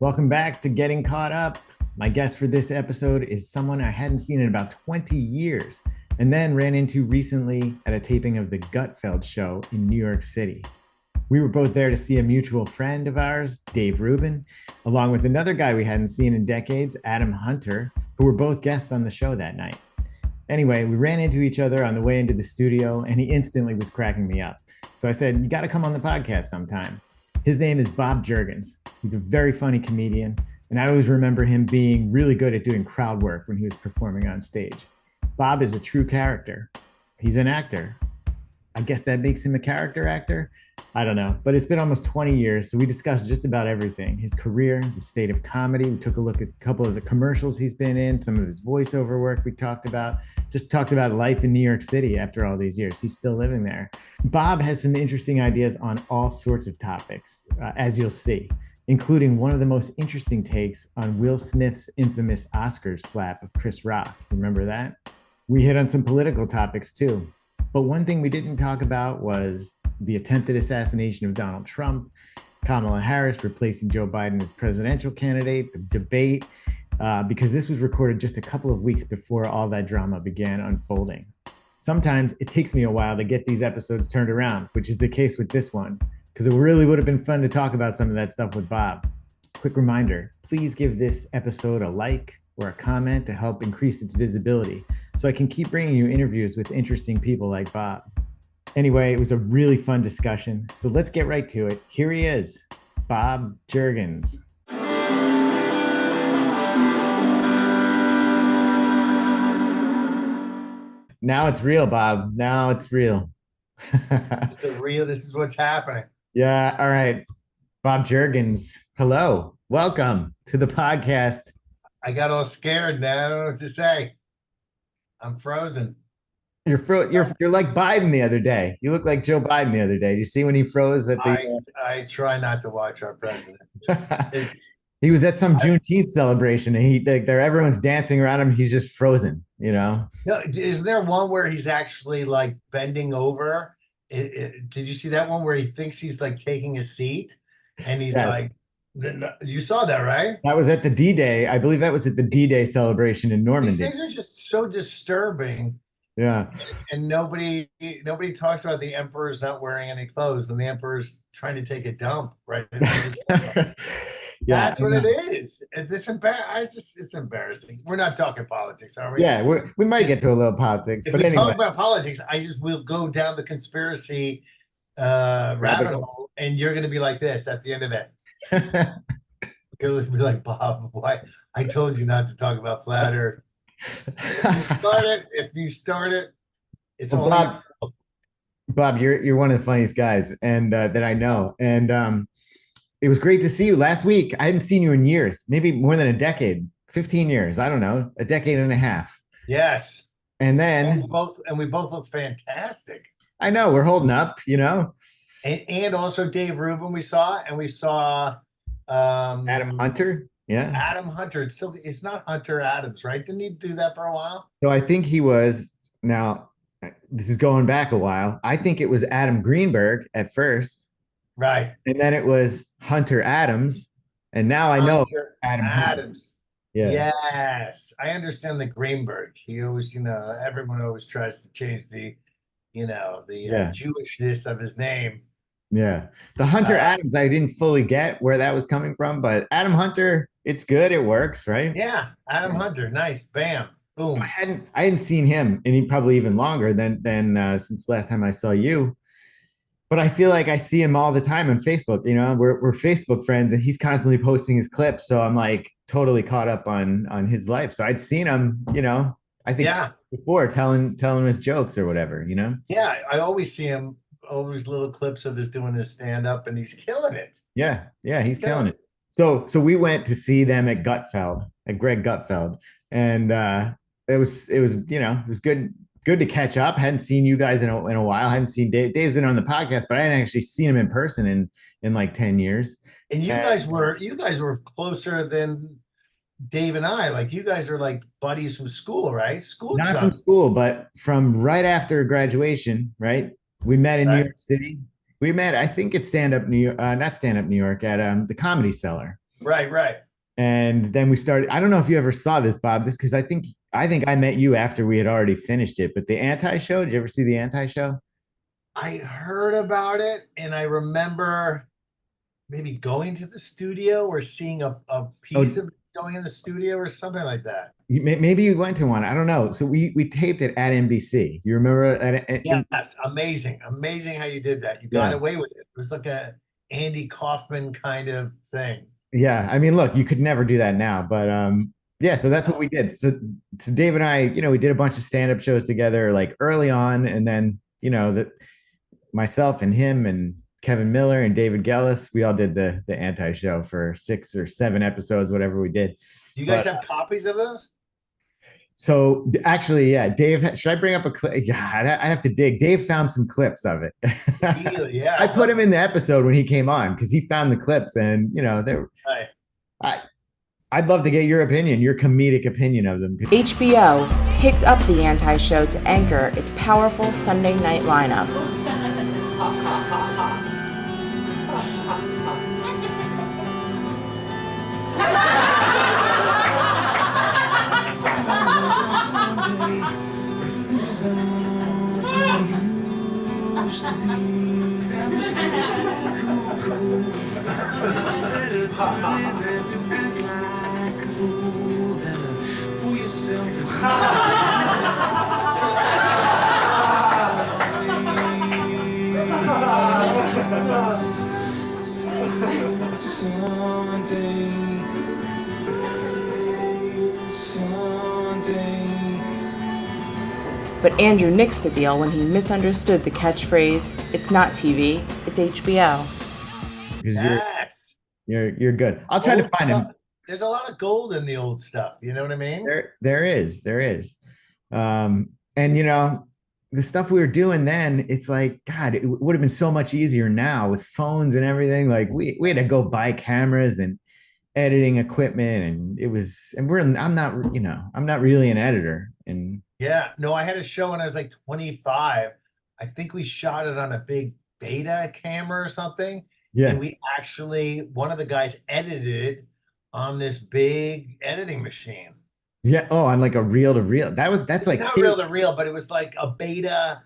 Welcome back to Getting Caught Up. My guest for this episode is someone I hadn't seen in about 20 years and then ran into recently at a taping of the Gutfeld show in New York City. We were both there to see a mutual friend of ours, Dave Rubin, along with another guy we hadn't seen in decades, Adam Hunter, who were both guests on the show that night. Anyway, we ran into each other on the way into the studio, and he instantly was cracking me up. So I said, you got to come on the podcast sometime. His name is Bob Juergens. He's a very funny comedian, and I always remember him being really good at doing crowd work when he was performing on stage. Bob is a true character. He's an actor. I guess that makes him a character actor. I don't know, but it's been almost 20 years, so we discussed just about everything. His career, the state of comedy. We took a look at a couple of the commercials he's been in, some of his voiceover work we talked about, just talked about life in New York City after all these years. He's still living there. Bob has some interesting ideas on all sorts of topics, as you'll see, including one of the most interesting takes on Will Smith's infamous Oscar slap of Chris Rock. Remember that? We hit on some political topics too. But one thing we didn't talk about was the attempted assassination of Donald Trump, Kamala Harris replacing Joe Biden as presidential candidate, the debate, because this was recorded just a couple of weeks before all that drama began unfolding. Sometimes it takes me a while to get these episodes turned around, which is the case with this one, because it really would have been fun to talk about some of that stuff with Bob. Quick reminder, please give this episode a like or a comment to help increase its visibility so I can keep bringing you interviews with interesting people like Bob. Anyway, it was a really fun discussion, so let's get right to it. Here he is, Bob Juergens. Now it's real, Bob. Now it's real. This is what's happening. Yeah, all right. Bob Juergens, hello. Welcome to the podcast. I got all scared now. I don't know what to say. I'm frozen. You're like Biden the other day. You look like Joe Biden the other day. Did you see when he froze at the I try not to watch our president. He was at some Juneteenth celebration and everyone's dancing around him. He's just frozen, you know? No, is there one where he's actually like bending over? Did you see that one where he thinks he's like taking a seat and he's Yes. you saw that, right? That was at the D-Day. I believe that was at the D-Day celebration in Normandy. These things are just so disturbing. Yeah. And nobody talks about the emperor's not wearing any clothes and the emperor's trying to take a dump, right? Yeah, that's what it is. It's embarrassing. We're not talking politics, are we? Yeah, we might get to a little politics, if but we anyway. talk about politics, I just will go down the conspiracy rabbit hole, and you're going to be like this at the end of it. You're going to be like, Bob, why? I told you not to talk about flat Earth. If you start it, it's well, only Bob, you're one of the funniest guys and that I know, and it was great to see you last week. I hadn't seen you in years, maybe more than a decade, 15 years. I don't know, a decade and a half. Yes. And then we both look fantastic. I know we're holding up, you know. And also Dave Rubin we saw Adam Hunter. Yeah. Adam Hunter. It's not Hunter Adams, right? Didn't he do that for a while? So I think he was, now this is going back a while. I think it was Adam Greenberg at first. Right. And then it was Hunter Adams. And now I know it's Adam Adams. Yeah. Yes. I understand the Greenberg. He always, everyone always tries to change the Jewishness of his name. Yeah. The Hunter Adams, I didn't fully get where that was coming from, but Adam Hunter, it's good. It works, right? Yeah. Adam Hunter. Nice. Bam. Boom. I hadn't seen him any probably even longer than since the last time I saw you. But I feel like I see him all the time on Facebook. You know, we're Facebook friends, and he's constantly posting his clips. So I'm like totally caught up on his life. So I'd seen him, I think before telling his jokes or whatever, Yeah, I always see him, always little clips of his doing his stand up, and he's killing it. Yeah, he's killing it. So we went to see them at Gutfeld, at Greg Gutfeld, and it was good to catch up. Hadn't seen you guys in a while. Hadn't seen Dave. Dave's been on the podcast, but I hadn't actually seen him in person in like 10 years. And you guys were closer than Dave and I. Like, you guys are like buddies from school, right? Not from school, but from right after graduation, right? We met in New York City. We met, I think it's not Stand Up New York, at the Comedy Cellar. Right, right. And then we started. I don't know if you ever saw this, Bob. This because I think I met you after we had already finished it. But the Anti Show. Did you ever see the Anti Show? I heard about it and I remember maybe going to the studio or seeing a piece Oh, of it going in the studio or something like that. maybe you went to one. I don't know. So we taped it at NBC. You remember? Yes, amazing. Amazing how you did that. You got Yeah, away with it. It was like a Andy Kaufman kind of thing. yeah. I mean, look, you could never do that now. But yeah. So that's what we did. So Dave and I, we did a bunch of stand up shows together, like early on, and then that myself and him and Kevin Miller and David Gellis, we all did the Anti Show for 6 or 7 episodes, whatever we did. Do you guys But have copies of those? so actually, yeah, Dave, should I bring up a clip? Yeah, I have to dig. Dave found some clips of it. Really? Yeah, I I'd put love him in the episode when he came on because he found the clips, and they were. right. I, I'd love to get your opinion, your comedic opinion of them. HBO picked up the anti-show to anchor its powerful Sunday night lineup. It's better to live and to act like a fool than to fool yourself into Sunday, Sunday. But Andrew nixed the deal when he misunderstood the catchphrase, "It's not TV, it's HBO." Because Yes. you're good. I'll try to Old find him. stuff. There's a lot of gold in the old stuff. You know what I mean? There is. And the stuff we were doing then, it's like, God, it would have been so much easier now with phones and everything. Like we had to go buy cameras and editing equipment, and I'm not really an editor. And Yeah. No, I had a show when I was like 25. I think we shot it on a big beta camera or something. yeah, And one of the guys edited it on this big editing machine. yeah. Oh, on like a reel to reel. That's like Not tape. reel to reel, but it was like a Oh, beta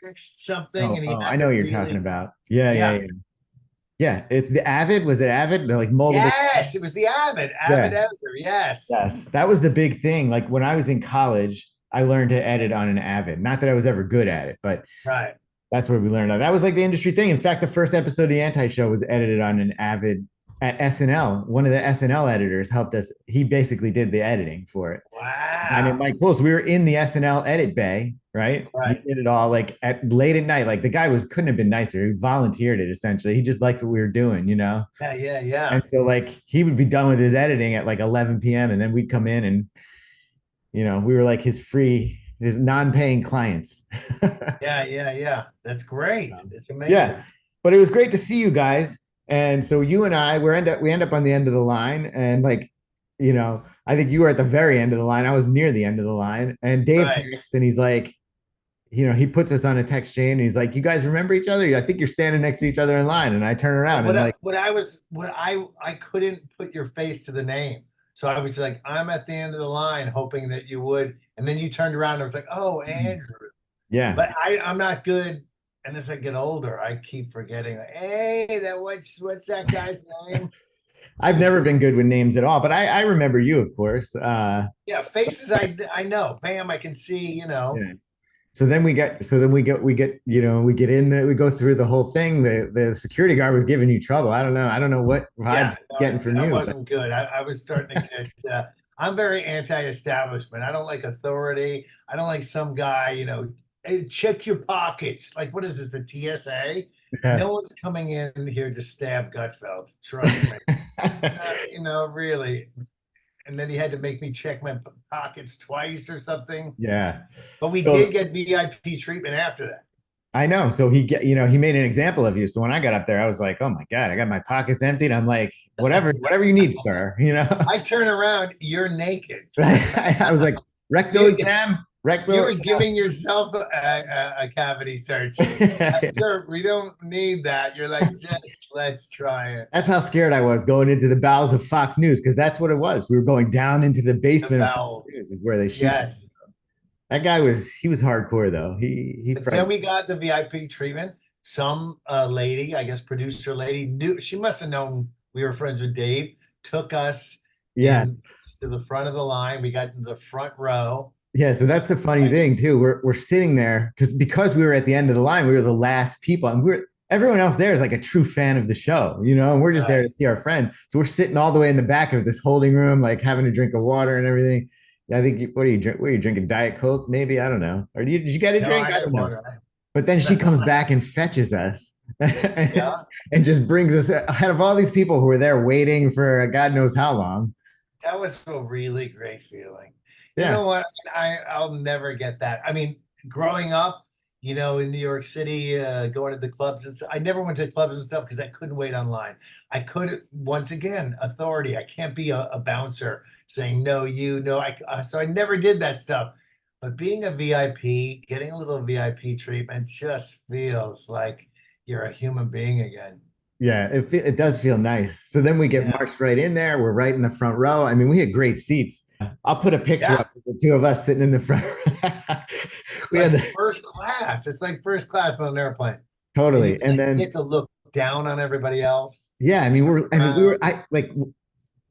max something. And he I had know to what you're really, talking about. Yeah, yeah, yeah. yeah. Yeah, it's the Avid. Was it Avid? They're like moldable. Yes, it was the Avid Yeah. editor. Yes. Yes, that was the big thing. Like when I was in college, I learned to edit on an Avid. Not that I was ever good at it, but Right. that's where we learned that. That was like the industry thing. In fact, the first episode of the Anti Show was edited on an Avid at SNL. One of the SNL editors helped us. He basically did the editing for it. I mean, Wow. Mike Close, we were in the SNL edit bay, right? He Right. did it all like at late at night. Like the guy couldn't have been nicer. He volunteered it essentially. He just liked what we were doing. Yeah, yeah, yeah. And so like he would be done with his editing at like 11 p.m. and then we'd come in and we were like his non-paying clients. Yeah, yeah, yeah. That's great. It's amazing. Yeah. But it was great to see you guys. And so you and I we end up on the end of the line. And like, I think you were at the very end of the line. I was near the end of the line. And Dave Right. texts and he's like, he puts us on a text chain and he's like, you guys remember each other? I think you're standing next to each other in line. And I turn around and like, I couldn't put your face to the name. So I was like, I'm at the end of the line hoping that you would. And then you turned around and I was like, oh, Andrew. yeah. But I'm not good. And as I get older, I keep forgetting, like, hey, what's that guy's name? I've never been good with names at all, but I remember you, of course. Yeah, faces I know. Bam, I can see, Yeah. So then we get we get in we go through the whole thing. The security guard was giving you trouble. I don't know what vibes it's getting from that you. wasn't good. I was starting to get I'm very anti-establishment. I don't like authority. I don't like some guy, hey, check your pockets. Like, what is this, the TSA? Yeah. No one's coming in here to stab Gutfeld. Trust me. Really. And then he had to make me check my pockets twice or something. Yeah. But we So- did get VIP treatment after that. I know. So he made an example of you. So when I got up there, I was like, oh my God, I got my pockets emptied. I'm like, whatever you need, sir. I turn around, you're naked. I was like, rectal exam. You're giving yourself a cavity search. Sir, we don't need that. You're like, just let's try it. That's how scared I was going into the bowels of Fox News because that's what it was. We were going down into the The basement of Fox bowel. News, is where they shoot. Yes. That guy was hardcore though. He But then frightened. we got the VIP treatment. Some lady, I guess producer lady, knew she must have known we were friends with Dave, took us Yeah, in to the front of the line. We got in the front row. yeah. So that's the funny thing too. We're sitting there because we were at the end of the line. We were the last people, and everyone else there is like a true fan of the show, and we're just there to see our friend. So we're sitting all the way in the back of this holding room, like having a drink of water and everything. I think what are you drink? What are you drinking? Diet Coke, maybe? I don't know. Or did you get a No, drink? I I had don't know. water. But then she comes back and fetches us Yeah, and just brings us ahead of all these people who were there waiting for God knows how long. that was a really great feeling. You Yeah. know what? I'll never get that. I mean, growing up, in New York City, going to the clubs and I never went to clubs and stuff because I couldn't wait online. I couldn't, once again, authority. I can't be a bouncer saying no, you no. So I never did that stuff. But being a VIP, getting a little VIP treatment just feels like you're a human being again. Yeah, it does feel nice. So then we get Yeah. marched right in there. We're right in the front row. I mean, we had great seats. I'll put a picture Yeah. up of the two of us sitting in the front. It's We like had first class. It's like first class on an airplane. totally. And You then get to look down on everybody else. yeah, we were I like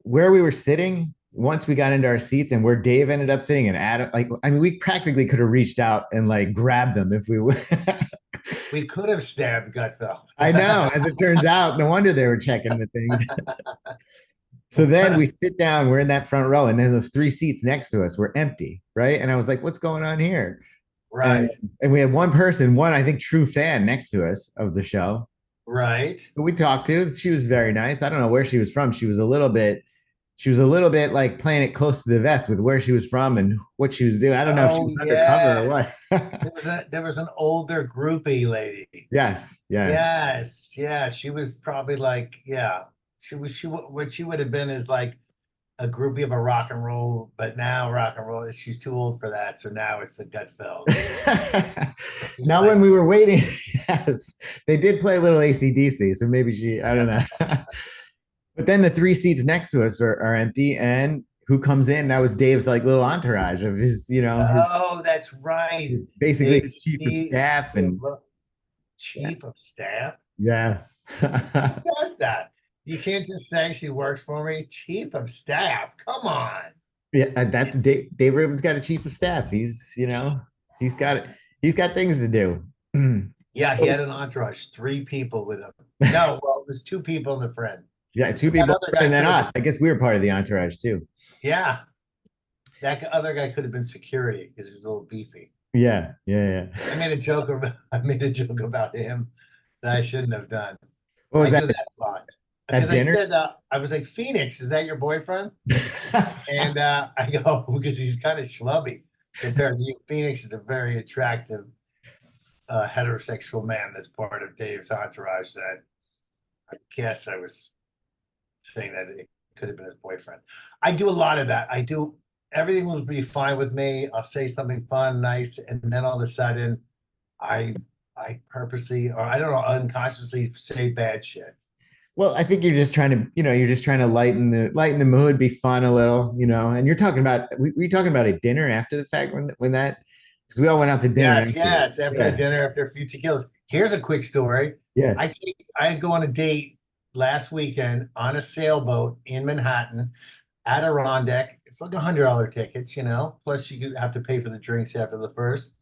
where we were sitting once we got into our seats and where Dave ended up sitting and Adam, we practically could have reached out and like grabbed them if we would. We could have stabbed Gutfeld. I know. As it turns out, no wonder they were checking the things. So then we sit down, we're in that front row, and then those three seats next to us were empty, right? And I was like, what's going on here? Right, And we had one person, I think, true fan next to us of the show right. who we talked to. She was very nice. I don't know where she was from. She was a little bit like playing it close to the vest with where she was from and what she was doing. I don't know if she was undercover or what. There was an older groupie lady. Yes, yes. Yes, yeah. She was probably like, yeah. What she would have been is like a groupie of a rock and roll, but now rock and roll, she's too old for that. So now it's a Gutfeld. Now, when we were waiting, yes, they did play a little AC/DC, so maybe I don't know. But then the three seats next to us are empty, and who comes in? That was Dave's like little entourage of his, Oh, that's right. basically Dave's chief of staff and chief of staff. yeah. Who does that? You can't just say she works for me. Chief of staff. Come on. Yeah, that's Dave Rubin's got a chief of staff. He's got it. He's got things to do. Yeah, he had an entourage, 3 people with him. No, well, it was 2 people and a friend. Yeah, 2 people, other guy and then could've- us. I guess we were part of the entourage too. Yeah. That other guy could have been security because he was a little beefy. Yeah, yeah, I made a joke about him that I shouldn't have done. What was I do that? that a lot. At Because I dinner? said, I was like, Phoenix, is that your boyfriend? And I go, because he's kind of schlubby compared to you. Phoenix is a very attractive heterosexual man that's part of Dave's entourage that I guess I was saying that it could have been his boyfriend. I do a lot of that. Everything will be fine with me. I'll say something fun, nice, and then all of a sudden I purposely, or I don't know, unconsciously say bad shit. Well, I think you're just trying to lighten the mood, be fun a little, and you're talking about, were you talking about a dinner after the fact when that, because we all went out to dinner. Yes, after the dinner, after a few tequilas. Here's a quick story. Yeah. I go on a date last weekend on a sailboat in Manhattan, Adirondack. It's like $100 tickets, plus you have to pay for the drinks after the first.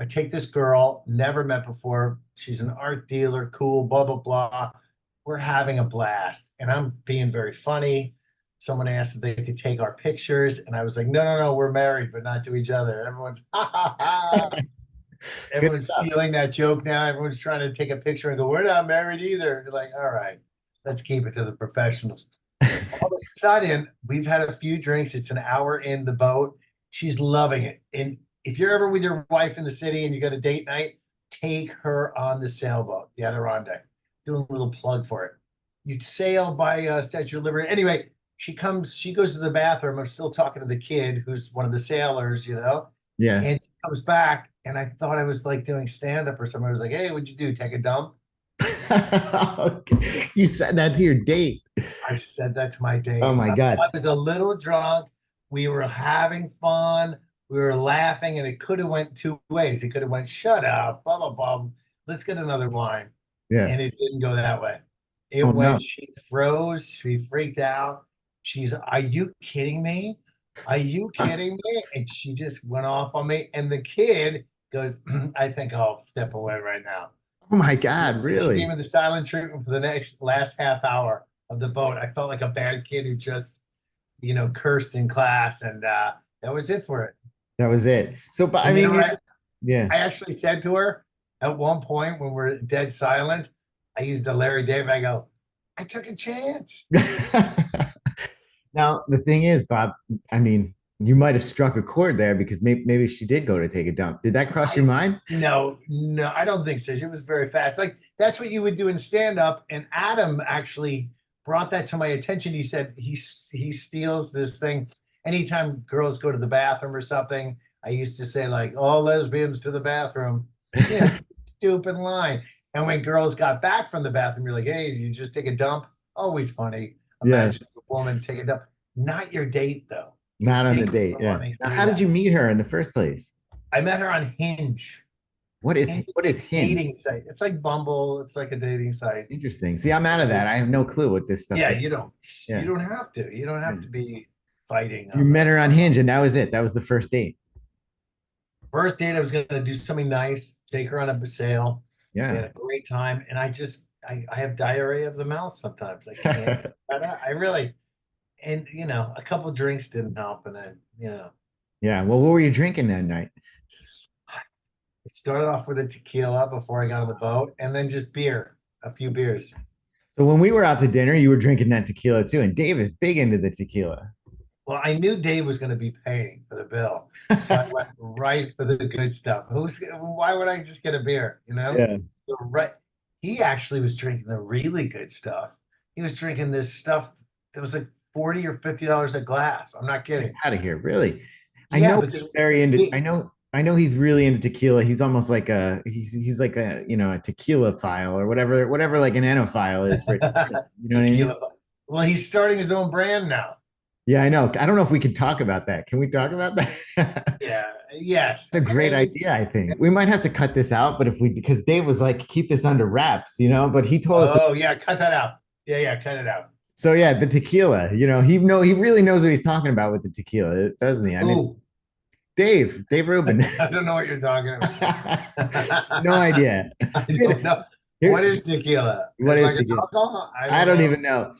I take this girl, never met before. She's an art dealer, cool, blah, blah, blah. We're having a blast. And I'm being very funny. Someone asked if they could take our pictures. And I was like, no, we're married, but not to each other. Everyone's, ha, ha, ha. Everyone's stealing that joke now. Everyone's trying to take a picture and go, we're not married either. You're like, all right, let's keep it to the professionals. All of a sudden, we've had a few drinks. It's an hour in the boat. She's loving it. And if you're ever with your wife in the city and you got a date night, take her on the sailboat, the Adirondack. Doing a little plug for it. You'd sail by Statue of Liberty. Anyway, she goes to the bathroom. I'm still talking to the kid who's one of the sailors, Yeah. And she comes back, and I thought I was like doing stand-up or something. I was like, hey, what'd you do? Take a dump? Okay. You said that to your date. I said that to my Oh date. my I God. was a little drunk. We were having fun. We were laughing, and it could have went two ways. It could have went, shut up, blah, blah, blah. Let's get another wine. Yeah. And it didn't go that way. It Oh went, no. she froze, she freaked out. Are you kidding me? Are you kidding me? And she just went off on me. And the kid goes, I think I'll step away right now. Oh my God, She gave really? me the silent treatment for the last half hour of the boat. I felt like a bad kid who just, cursed in class, and that was it for it. That was it. So, but I And you know mean, what yeah. I actually said to her at one point when we're dead silent, I used the Larry David. I go, I took a chance. Now, the thing is, Bob, I mean, you might have struck a chord there because maybe she did go to take a dump. Did that cross your mind? No, no, I don't think so. It was very fast. Like that's what you would do in stand up. And Adam actually brought that to my attention. He said he steals this thing. Anytime girls go to the bathroom or something, I used to say like, all lesbians to the bathroom. Yeah, stupid line. And when girls got back from the bathroom, you're like, hey, you just take a dump? Always funny. Yeah, Imagine a woman take a dump. Not your date though. Your not on the date date. doesn't Yeah. want to Now, hear how did that. you meet her in the first place? I met her on Hinge. What is Hinge is what a is Hinge? dating site. It's like Bumble. It's like a dating site. Interesting. See, I'm out of that. I have no clue what this stuff Yeah, is. you Yeah. don't have to. You don't have Yeah. to be fighting You on met that. her on Hinge, and that was it. That was the first date. First date, I was gonna do something nice, take her on a sail. We Yeah. had a great time, and I have diarrhea of the mouth sometimes. I can't. I really, and a couple drinks didn't help, and then Yeah. Well, what were you drinking that night? it started off with a tequila before I got on the boat, and then just beer, a few beers. So when we were out to dinner, you were drinking that tequila too, and Dave is big into the tequila. Well, I knew Dave was going to be paying for the bill, so I went right for the good stuff. Why would I just get a beer? Yeah. So right. He actually was drinking the really good stuff. He was drinking this stuff that was like $40 or $50 a glass. I'm not kidding. Out of here, really. I Yeah, know because he's very into. we, I know he's really into tequila. He's almost like he's like a a tequila file or whatever like an enophile is for tequila. You know what I mean? tequila. Well, he's starting his own brand now. Yeah, I know. I don't know if we could talk about that. Can we talk about that? Yeah. Yes. It's a great idea, I think. We might have to cut this out, but if we because Dave was like, keep this under wraps, but he told us Oh yeah, cut that out. Yeah, yeah, cut it out. so yeah, the tequila, he really knows what he's talking about with the tequila, doesn't he? I mean, Ooh, Dave Rubin. I don't know what you're talking about. No idea. I don't know. What is tequila? What is Like an tequila? alcohol? I don't even know.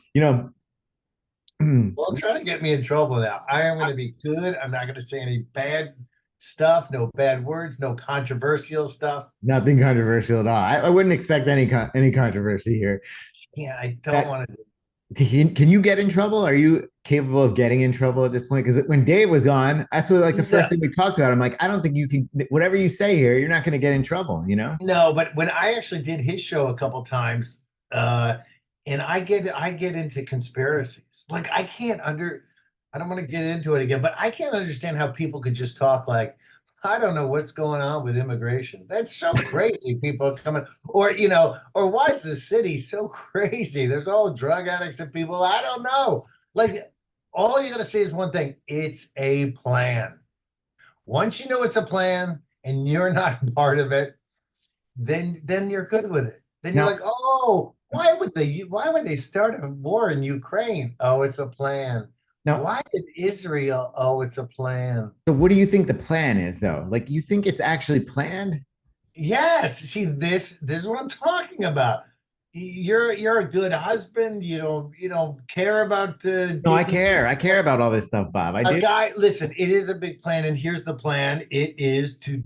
Don't try to get me in trouble now. I am going to be good. I'm not going to say any bad stuff, no bad words, no controversial stuff. Nothing controversial at all. I wouldn't expect any controversy here. Yeah, I don't want to. Can you get in trouble? Are you capable of getting in trouble at this point? Because when Dave was on, that's what like the first thing we talked about. I'm like, I don't think you can. Whatever you say here, you're not going to get in trouble. No, but when I actually did his show a couple times, and I get into conspiracies. Like I don't want to get into it again, but I can't understand how people could just talk like, I don't know what's going on with immigration. That's so crazy. People are coming, or why is the city so crazy? There's all drug addicts and people. I don't know. Like, all you got to say is one thing: it's a plan. Once you know it's a plan and you're not part of it, then you're good with it. Then you're Now, like, oh, why would they start a war in Ukraine? Oh, it's a plan. now, Why did Israel? Oh, it's a plan. so what do you think the plan is, though? Like, you think it's actually planned? Yes. See, this is what I'm talking about. You're a good husband. You don't care about No, I care. I care about all this stuff, Bob. I a do. guy. Listen, it is a big plan, and here's the plan. It is to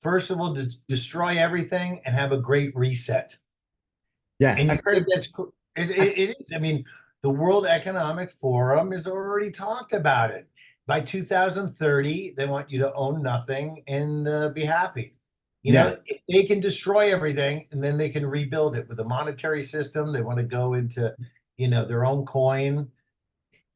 first of all to destroy everything and have a great reset. Yes, And you I've heard. think it is. I mean, the World Economic Forum has already talked about it. By 2030, they want you to own nothing and be happy. Yes. If they can destroy everything and then they can rebuild it with a monetary system. They want to go into, their own coin.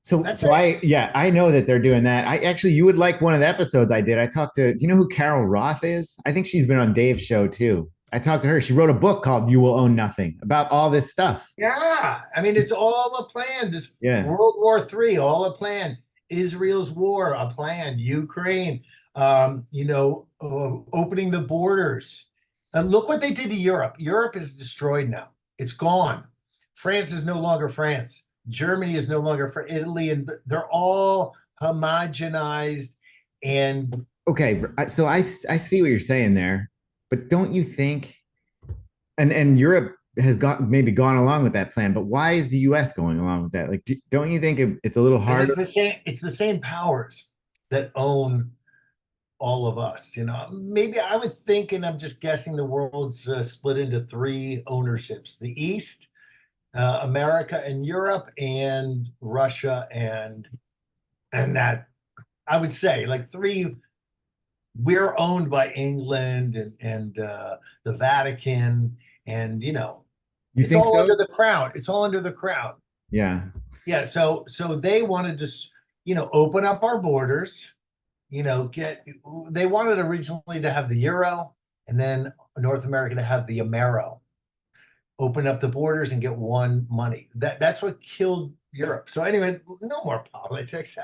So, That's so it. I know that they're doing that. I actually, you would like one of the episodes I did. I talked to, do you know who Carol Roth is? I think she's been on Dave's show too. I talked to her. She wrote a book called You Will Own Nothing about all this stuff. Yeah, I mean, it's all a plan. This Yeah. World War III, all a plan. Israel's war, a plan. Ukraine, opening the borders. Look what they did to Europe. Europe is destroyed now. It's gone. France is no longer France. Germany is no longer for Italy, and they're all homogenized. And Okay. So I see what you're saying there, but don't you think, and Europe has maybe gone along with that plan, but why is the US going along with that? Like, don't you think it's a little because harder? it's the same powers that own all of us. Maybe I would think, and I'm just guessing, the world's split into three ownerships: the East, America and Europe, and Russia, and that I would say like three. We're owned by England and the Vatican, and You it's think all so? under the crown. It's all under the crown. Yeah. Yeah. So they wanted to, open up our borders. They wanted originally to have the euro, and then North America to have the Amero. Open up the borders and get one money. That's what killed Europe. So anyway, no more politics.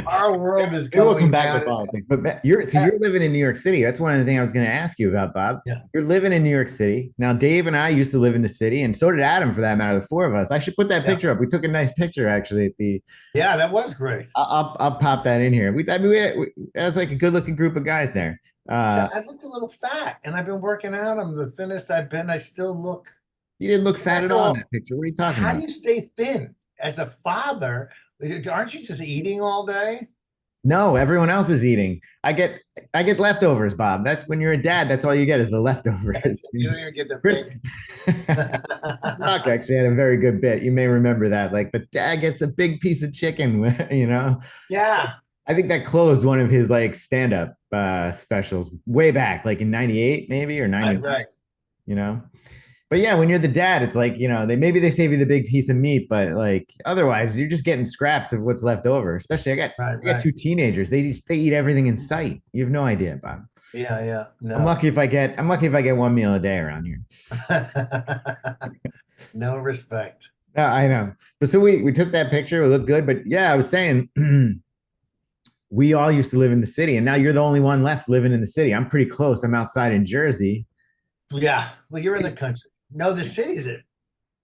Our world is Maybe we'll come going back to down. politics, but you're living in New York City. That's one of the things I was going to ask you about, Bob. Yeah. You're living in New York City. Now, Dave and I used to live in the city, and so did Adam for that matter, the four of us. I should put that picture up. We took a nice picture actually at the Yeah, that was great. I'll pop that in here. That was like a good looking group of guys there. So I look a little fat, and I've been working out. I'm the thinnest I've been. I still look. You didn't look fat at After all in all, that picture. What are you talking how about? do you stay thin as a father? Aren't you just eating all day? No, everyone else is eating. I get leftovers, Bob. That's when you're a dad, that's all you get is the leftovers. You don't even get the Chris big. Rock actually had a very good bit. You may remember that. Like the dad gets a big piece of chicken, you know. Yeah. I think that closed one of his like stand-up specials way back, like in 98, maybe, or 90, Right. you know. But yeah, when you're the dad, it's like, they save you the big piece of meat, but like otherwise you're just getting scraps of what's left over. Especially I got two teenagers. They eat everything in sight. You have no idea, Bob. Yeah. No. I'm lucky if I get one meal a day around here. No respect. No, I know. But so we took that picture, it looked good. But yeah, I was saying we all used to live in the city, and now you're the only one left living in the city. I'm pretty close. I'm outside in Jersey. Yeah. Well, you're in the country. No, the city's it.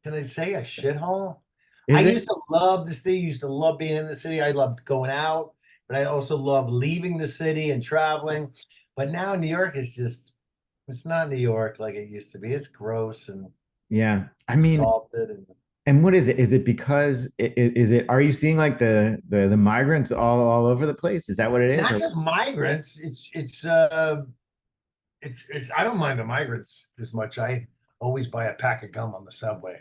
Can I say a shithole? Is it? Used to love the city. Used to love being in the city. I loved going out, but I also love leaving the city and traveling. But now New York is it's not New York like it used to be. It's gross and Yeah. I mean, salted and what is it? Is it because are you seeing like the migrants all over the place? Is that what it is? not just migrants. It's I don't mind the migrants as much. I always buy a pack of gum on the subway.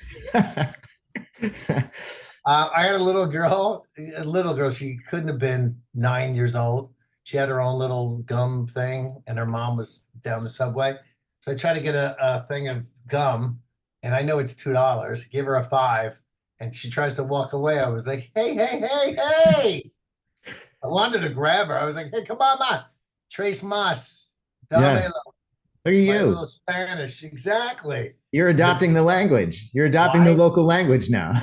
I had a little girl. She couldn't have been 9 years old. She had her own little gum thing, and her mom was down the subway. So I tried to get a thing of gum, and I know it's $2. Give her a 5, and she tries to walk away. I was like, hey. I wanted to grab her. I was like, hey, come on, ma. Tres más. Yeah. Look at My you. little Spanish. Exactly. You're adopting the language. You're adopting the local language now.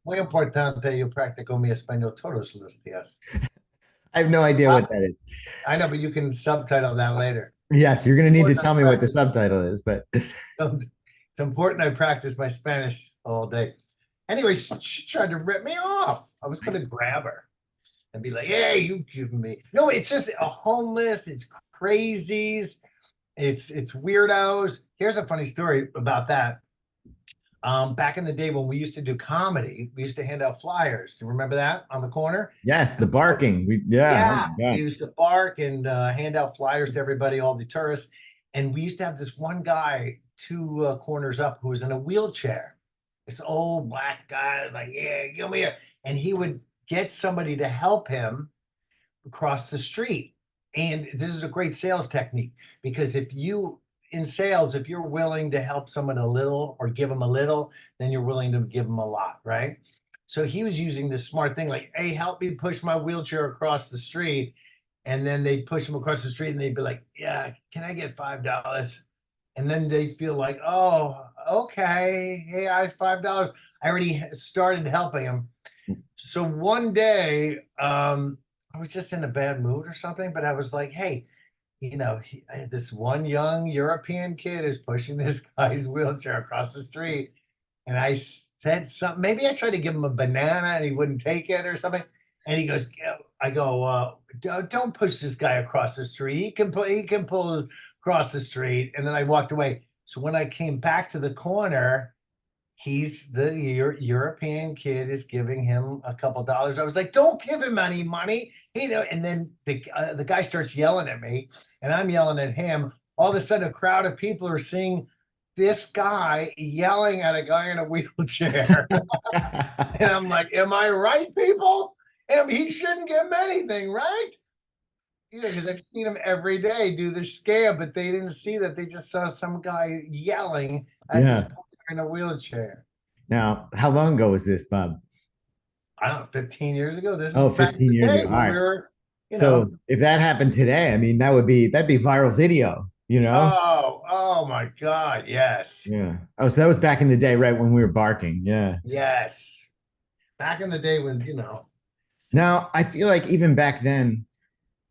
Muy importante, yo practico mi español todos los días. I have no idea what that is. I know, but you can subtitle that later. Yes, you're going to need to tell me what the subtitle is, but it's important I practice my Spanish all day. Anyway, she tried to rip me off. I was going to grab her and be like, hey, you give me. No, it's just a homeless. It's crazies. It's weirdos. Here's a funny story about that. Back in the day when we used to do comedy, we used to hand out flyers. Do you remember that on the corner? yes, the barking. We used to bark and hand out flyers to everybody, all the tourists. And we used to have this one guy 2 corners up who was in a wheelchair. This old black guy, like, yeah, give me a. And he would get somebody to help him across the street. And this is a great sales technique, because if you're willing to help someone a little or give them a little, then you're willing to give them a lot, right? So he was using this smart thing like, hey, help me push my wheelchair across the street. And then they'd push him across the street and they'd be like, yeah, can I get $5? And then they'd feel like, oh, okay. Hey, I have $5. I already started helping him. So one day, I was just in a bad mood or something, but I was like, hey, this one young European kid is pushing this guy's wheelchair across the street. And I said something, maybe I tried to give him a banana and he wouldn't take it or something. And he goes, I go, don't push this guy across the street. He can pull across the street. And then I walked away. So when I came back to the corner, he's the European kid is giving him a couple dollars. I was like, don't give him any money. And then the guy starts yelling at me and I'm yelling at him. All of a sudden, a crowd of people are seeing this guy yelling at a guy in a wheelchair. And I'm like, am I right, people? He shouldn't give him anything, right? Because I've seen him every day do this scam, but they didn't see that. They just saw some guy yelling at this person in a wheelchair. Now, how long ago was this, Bob? I don't know, 15 years ago. This Oh, is back 15 in the years day ago. when All we right. were, So if that happened today, I mean, that'd be viral video, oh my God, yes. Yeah. Oh, so that was back in the day, right when we were barking. Yeah. Yes. Back in the day when, Now, I feel like even back then,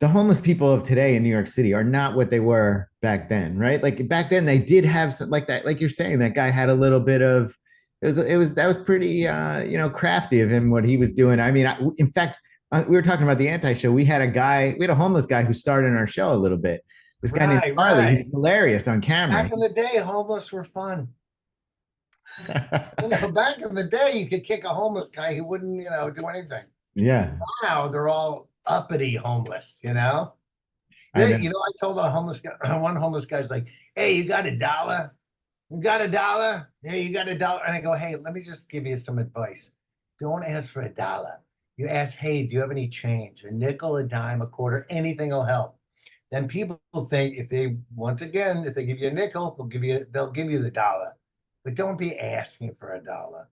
the homeless people of today in New York City are not what they were back then, right? Like back then they did have some like that, like you're saying, that guy had a little bit of that was pretty crafty of him what he was doing. I mean, in fact, we were talking about the anti-show. We had a homeless guy who starred in our show a little bit. This guy named Charlie. He was hilarious on camera. Back in the day, homeless were fun. Back in the day, you could kick a homeless guy who wouldn't, do anything. Yeah. Now they're all uppity homeless, I told a homeless guy, one homeless guy's like, hey, you got $1? You got $1? Hey, you got $1? And I go, hey, let me just give you some advice. Don't ask for $1. You ask, hey, do you have any change? A nickel, a dime, a quarter, anything will help. Then people think if they give you a nickel, they'll give you the $1. But don't be asking for $1.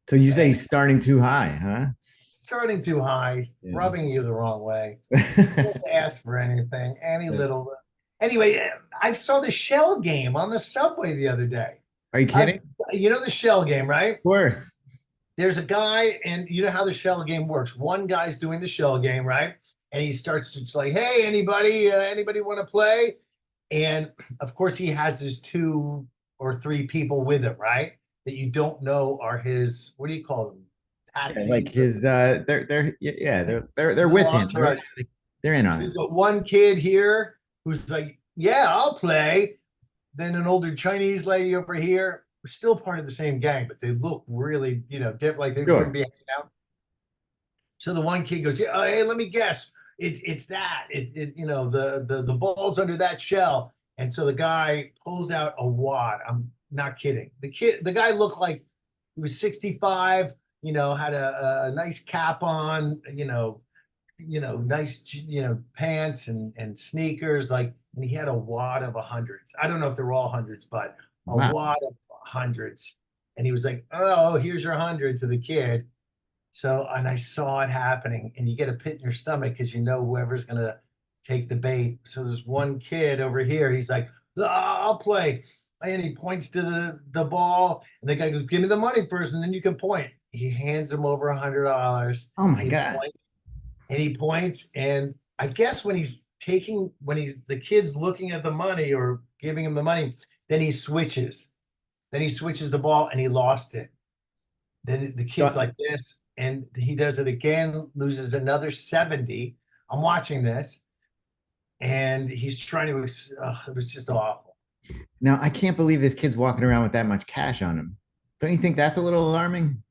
So you say he's starting too high, huh? Starting too high, rubbing you the wrong way. Don't ask for anything, little. Anyway, I saw the Shell game on the subway the other day. Are you kidding? You know the Shell game, right? Of course. There's a guy, and you know how the Shell game works. One guy's doing the Shell game, right? And he starts to like, hey, anybody want to play? And of course, he has his 2 or 3 people with him, right? That you don't know are his. What do you call them? Like his they're with him. They're in on it. One kid here who's like, yeah, I'll play. Then an older Chinese lady over here. We're still part of the same gang, but they look really, different, like they wouldn't be hanging out. So the one kid goes, yeah, hey, let me guess. It's that. The ball's under that shell. And so the guy pulls out a wad. I'm not kidding. The guy looked like he was 65. Had a nice cap on, nice, pants and sneakers, and he had a wad of hundreds. I don't know if they're all hundreds, but a wad of hundreds. And he was like, oh, here's your 100 to the kid. So, and I saw it happening, and you get a pit in your stomach because whoever's going to take the bait. So there's one kid over here. He's like, I'll play. And he points to the ball, and the guy goes, give me the money first, and then you can point. He hands him over $100. Oh my God. He points, and I guess when the kid's looking at the money or giving him the money, then he switches. Then he switches the ball, and he lost it. Then the kid's like this, and he does it again, loses another 70. I'm watching this, and he's trying to, it was just awful. Now, I can't believe this kid's walking around with that much cash on him. Don't you think that's a little alarming?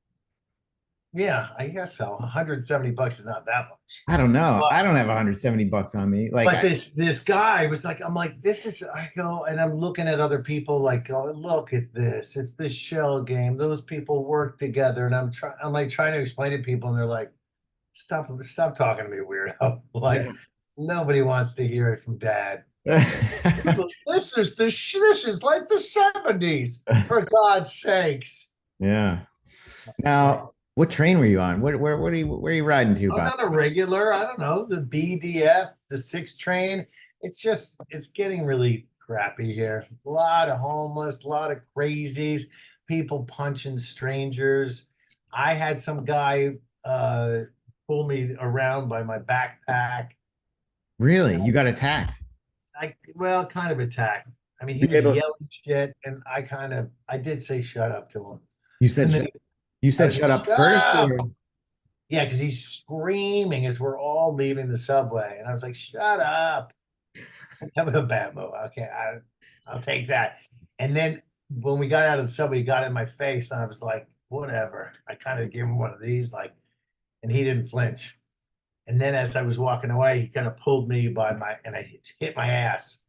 Yeah, I guess so. $170 is not that much. I don't know. I don't have $170 on me. But this guy was like, I'm like, I go, and I'm looking at other people like, oh, look at this. It's the Shell game. Those people work together. And I'm trying to explain to people, and they're like, stop talking to me, weirdo. Nobody wants to hear it from Dad. This is like the 70s, for God's sakes. Yeah. Now, What train were you on? Where are you riding to, I was Bob? on a regular, I don't know, the BDF, the 6 train. It's getting really crappy here. A lot of homeless, a lot of crazies, people punching strangers. I had some guy pull me around by my backpack. Really? You got attacked? Well, kind of attacked. I mean, he Were you was able? yelling shit, and I did say shut up to him. You said And then shut. You I said was like, shut up shut first, up. or Yeah, because he's screaming as we're all leaving the subway. And I was like, shut up. That was a bad move. Okay, I'll take that. And then when we got out of the subway, he got in my face, and I was like, whatever. I kind of gave him one of these, like, and he didn't flinch. And then as I was walking away, he kind of pulled me by and I hit my ass.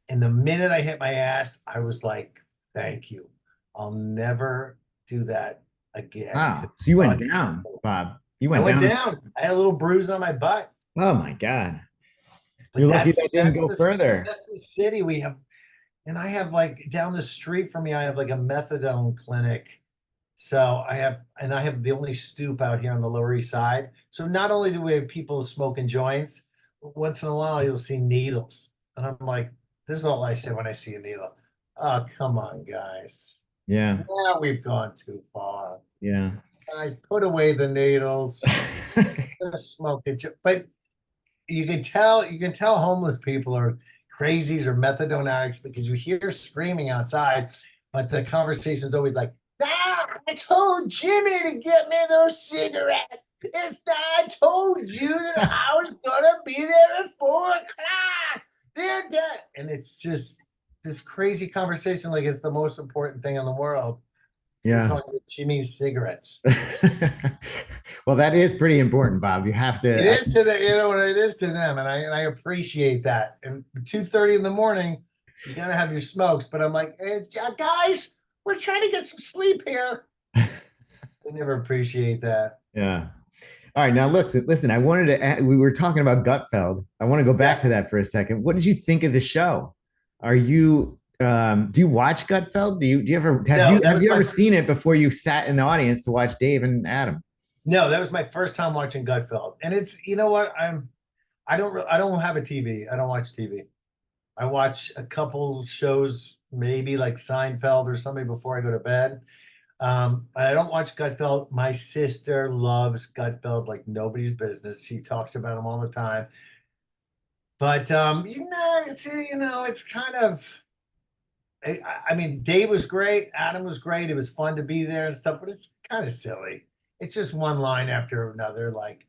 And the minute I hit my ass, I was like, thank you. I'll never do that again. wow? So you went down, Bob. You I went went down. down. I had a little bruise on my butt. Oh my God. But You're lucky that didn't go further. that's the city we have. And I have like down the street from me, I have like a methadone clinic. So I have the only stoop out here on the Lower East Side. So not only do we have people smoking joints, but once in a while you'll see needles. And I'm like, this is all I say when I see a needle. Oh, come on, guys. Yeah. Now we've gone too far. Yeah. Guys, put away the needles. Gonna smoke it. But you can tell homeless people are crazies or methadone addicts because you hear screaming outside, but the conversation is always like, "Ah, I told Jimmy to get me those cigarettes. I told you that I was gonna be there at 4 o'clock. They're dead." And it's just this crazy conversation, like it's the most important thing in the world. We're Yeah. talking about Jimmy's cigarettes. Well, that is pretty important, Bob. You have It to. is to the, you know what it is to them, and I appreciate that. And 2:30 in the morning, you gotta have your smokes. But I'm like, hey, guys, we're trying to get some sleep here. They never appreciate that. Yeah. All right. Now, listen. I wanted to. We were talking about Gutfeld. I want to go back to that for a second. What did you think of the show? Are you? Do you watch Gutfeld? Do you ever No, that have was you my ever seen it before you sat in the audience to watch Dave and Adam? no, that was my first time watching Gutfeld, and it's you know what I don't have a TV. I don't watch TV. I watch a couple shows, maybe like Seinfeld or something before I go to bed. I don't watch Gutfeld. My sister loves Gutfeld like nobody's business. She talks about him all the time. But it's kind of. I mean, Dave was great. Adam was great. It was fun to be there and stuff, but it's kind of silly. It's just one line after another. Like,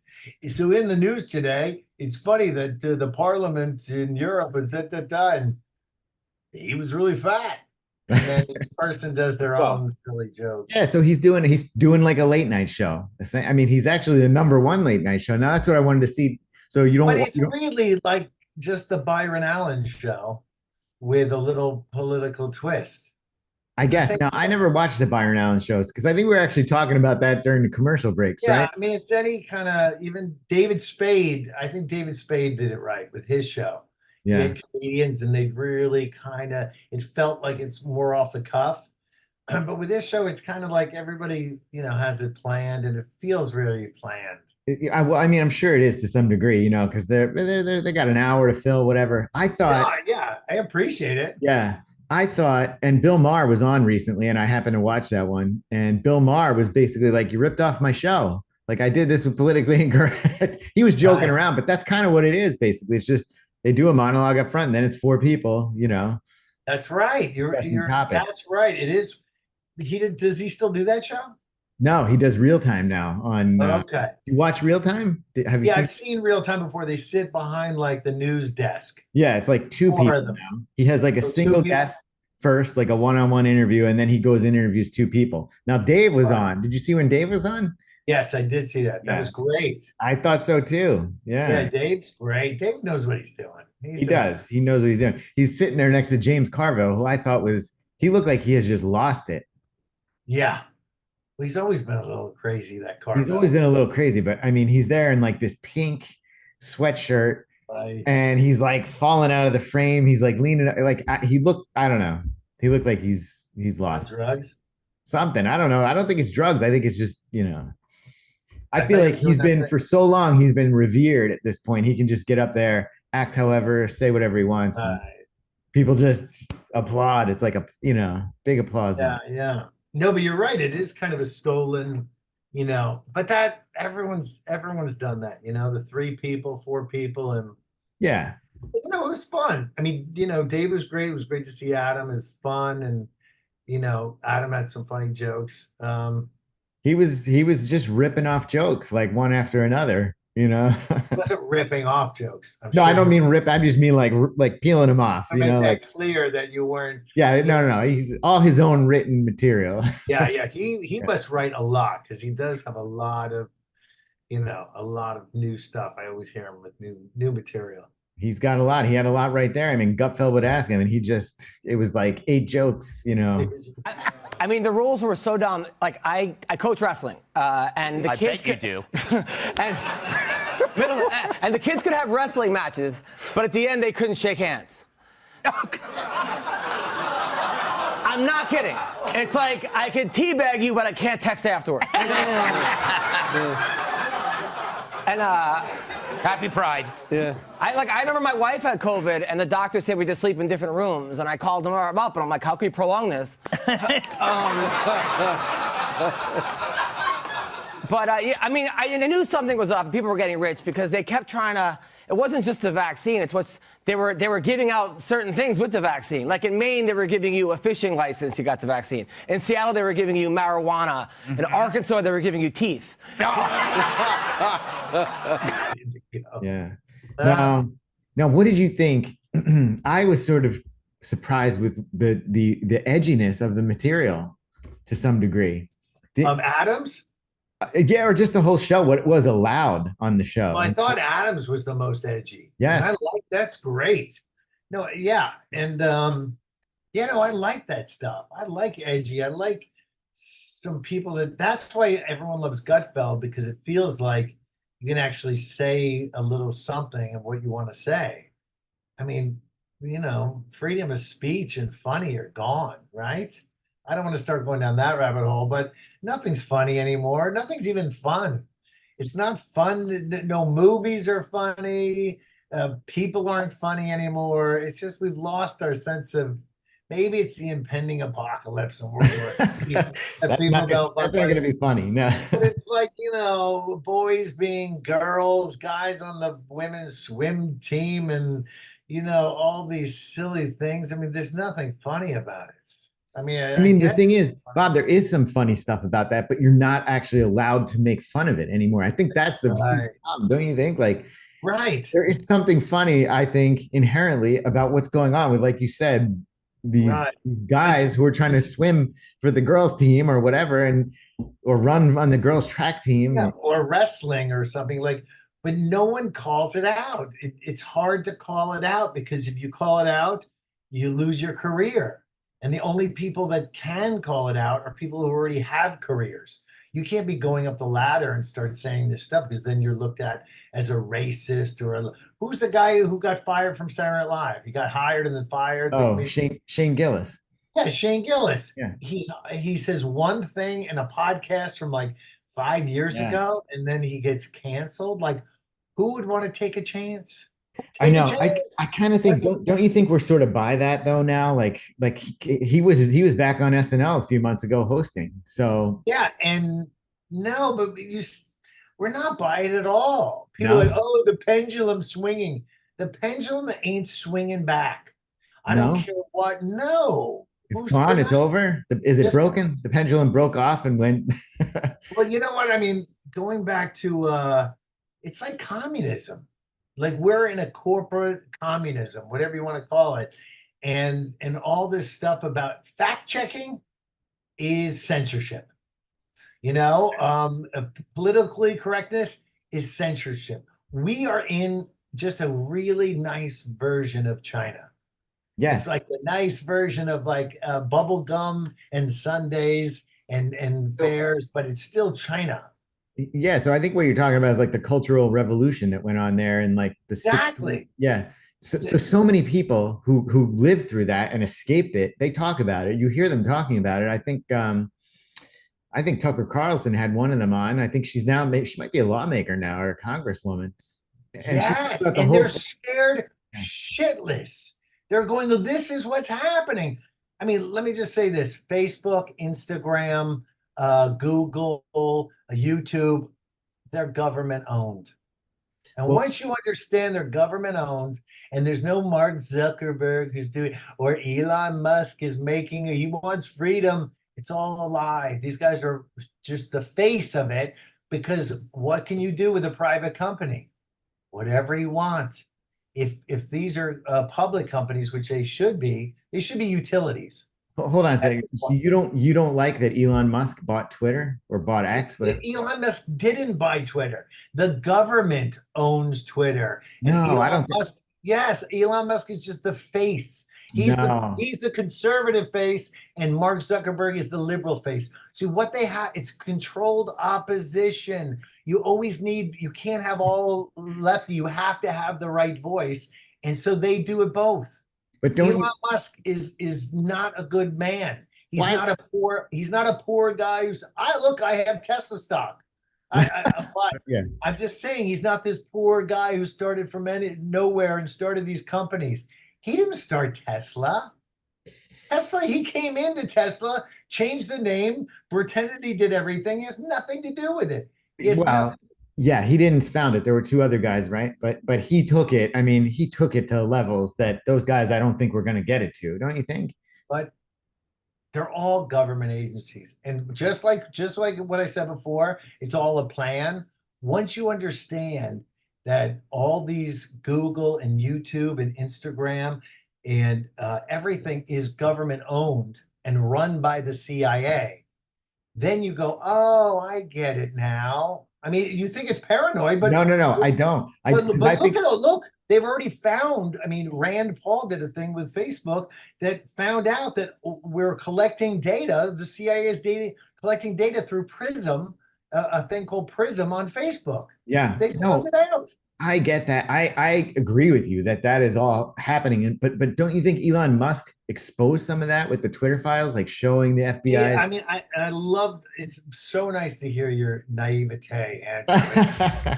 so in the news today, it's funny that the parliament in Europe is and he was really fat. And then each person does their Well, own silly joke. yeah. So he's doing like a late night show. I mean, he's actually the number one late night show. Now that's what I wanted to see. So But it's really like just the Byron Allen show with a little political twist. I It's the guess. same Now, I never watched the Byron Allen shows because I think we were actually talking about that during the commercial breaks, Yeah, right? I mean, it's any kind of even David Spade. I think David Spade did it right with his show. He Yeah. had comedians, and they really kind of it felt like it's more off the cuff. But with this show, it's kind of like everybody, has it planned, and it feels really planned. Well, I mean, I'm sure it is to some degree, because they got an hour to fill, whatever. I thought, Yeah, I appreciate it. yeah, I thought, and Bill Maher was on recently, and I happened to watch that one, and Bill Maher was basically like, "You ripped off my show. Like I did this with politically incorrect." He was joking Right. around, but that's kind of what it is, basically. It's just they do a monologue up front, and then it's four people, That's right. discussing topics. That's right. It is. Does he still do that show? No, he does real time now on. Okay. You watch real time? Have you Yeah, seen? I've seen real time before. They sit behind like the news desk. Yeah, it's like two Four people of them. now. He has like a So two single people? guest first, like a one-on-one interview, and then he goes and interviews two people. Now Dave was Right. on. Did you see when Dave was on? Yes, I did see that. That Yeah. was great. I thought so too. Yeah, Yeah, Dave's great. Dave knows what he's doing. he does. He knows what he's doing. He's sitting there next to James Carville, who I thought he looked like he has just lost it. Yeah. Well, he's always been a little crazy, that car. He's always been a little crazy, but I mean, he's there in like this pink sweatshirt Right. and he's like falling out of the frame. He's like leaning, like he looked, I don't know. He looked like he's lost Drugs. something. I don't know. I don't think it's drugs. I think it's just, I feel thought you like were doing he's that been thing. for so long, he's been revered at this point. He can just get up there, act however, say whatever he wants, and people just applaud. It's like a big applause Yeah, line. yeah. No, but you're right. It is kind of a stolen, but that everyone's done that, the 3 people, 4 people, and Yeah. it was fun. I mean, Dave was great. It was great to see Adam. It was fun, and Adam had some funny jokes. He was just ripping off jokes like one after another. Wasn't ripping off jokes. I'm No, I sure don't you. mean rip. I just mean like peeling him off, I meant like that clear that you weren't. yeah, no. He's all his own written material. Yeah, yeah. He must write a lot because he does have a lot of new stuff. I always hear him with new material. He's got a lot. He had a lot right there. I mean, Gutfeld would ask him, and it was like 8 jokes. I mean, the rules were so dumb. Like, I coach wrestling, and the I kids bet you do. and, and the kids could have wrestling matches, but at the end, they couldn't shake hands. I'm not kidding. It's like, I can teabag you, but I can't text afterwards. And Happy Pride. yeah, I remember my wife had COVID, and the doctor said we had to sleep in different rooms, and I called them up, and I'm like, how can we prolong this? But yeah, I mean, I knew something was up. People were getting rich because they kept trying to. It wasn't just the vaccine. It's they were giving out certain things with the vaccine. Like in Maine, they were giving you a fishing license. You got the vaccine. In Seattle, they were giving you marijuana. In Arkansas, they were giving you teeth. Yeah. Now, what did you think? I was sort of surprised with the edginess of the material to some degree. Adams. Yeah, or just the whole show, what was allowed on the show. Well, I thought Adams was the most edgy. Yes. And that's great. No, yeah. And I like that stuff. I like edgy. I like some people that's why everyone loves Gutfeld, because it feels like you can actually say a little something of what you want to say. I mean, freedom of speech and funny are gone, right? I don't want to start going down that rabbit hole, but nothing's funny anymore. Nothing's even fun. It's not fun. No movies are funny. People aren't funny anymore. It's just we've lost our sense of, maybe it's the impending apocalypse and World War III. That's not going to be funny. No. But it's like, boys being girls, guys on the women's swim team, and, all these silly things. I mean, there's nothing funny about it. I mean, the thing is, Bob, there is some funny stuff about that, but you're not actually allowed to make fun of it anymore. I think that's the problem, don't you think? Like, right. There is something funny, I think, inherently about what's going on with, like you said, these guys who are trying to swim for the girls' team or whatever, or run on the girls' track team, or wrestling or something like. But no one calls it out. It's hard to call it out, because if you call it out, you lose your career. And the only people that can call it out are people who already have careers. You can't be going up the ladder and start saying this stuff, because then you're looked at as a racist who's the guy who got fired from Saturday Night Live? He got hired and then fired. Oh, Shane Gillis. Yeah, Shane Gillis. Yeah. He says one thing in a podcast from like 5 years ago, and then he gets canceled. Like, who would want to take a chance? I know. I kind of think, don't you think we're sort of by that though now? Like he was back on SNL a few months ago hosting. So yeah, and no, but we're not by it at all. People are like, oh, the pendulum swinging. The pendulum ain't swinging back. I don't care what. No, it's gone. It's over. Is it broken? The pendulum broke off and went. Well, you know what I mean. Going back to, it's like communism. Like, we're in a corporate communism, whatever you want to call it. And all this stuff about fact checking is censorship. Politically correctness is censorship. We are in just a really nice version of China. Yes. It's like a nice version of like bubble gum and sundaes and fairs, but it's still China. Yeah, so I think what you're talking about is like the cultural revolution that went on there, and like the 60s. Yeah, so many people who lived through that and escaped it, they talk about it. You hear them talking about it. I I think Tucker Carlson had one of them on. I think she's now, maybe she might be a lawmaker now or a congresswoman. And she talked Yes, about the and whole they're scared shitless. They're going, this is what's happening. I mean, let me just say this: Facebook, Instagram, Google, YouTube, they're government owned. And well, once you understand they're government owned, and there's no Mark Zuckerberg who's doing, or Elon Musk is making, he wants freedom. It's all a lie. These guys are just the face of it, because what can you do with a private company? Whatever you want. If these are public companies, which they should be utilities. hold on a second. So you don't like that Elon Musk bought Twitter or bought X, whatever? Elon Musk didn't buy Twitter. The government owns Twitter. And No, I Elon don't think. Musk, yes, Elon Musk is just the face. No. He's the conservative face, and Mark Zuckerberg is the liberal face. See what they have, it's controlled opposition. You can't have all lefty, you have to have the right voice. And so they do it both. But don't Elon you? Musk is not a good man. He's What? not a poor guy I have Tesla stock. But Yeah. I'm just saying he's not this poor guy who started from nowhere and started these companies. He didn't start Tesla. He came into Tesla, changed the name, pretended he did everything. He has nothing to do with it. He has Well, nothing. yeah, he didn't found it. There were two other guys, right? But he took it. I mean, he took it to levels that those guys I don't think we're going to get it to. Don't you think? But they're all government agencies, and just like what I said before, it's all a plan. Once you understand that all these Google and YouTube and Instagram and everything is government owned and run by the CIA, then you go, oh, I get it now. I mean, you think it's paranoid, but No, I don't. but I look think at it. Look, they've already found. I mean, Rand Paul did a thing with Facebook that found out that we're collecting data. The CIA is collecting data through Prism, a thing called Prism on Facebook. yeah, They no, found it out. I get that. I agree with you that that is all happening. But don't you think Elon Musk exposed some of that with the Twitter files, like showing the Yeah, FBI's? I mean, I loved. It's so nice to hear your naivete, Andrew.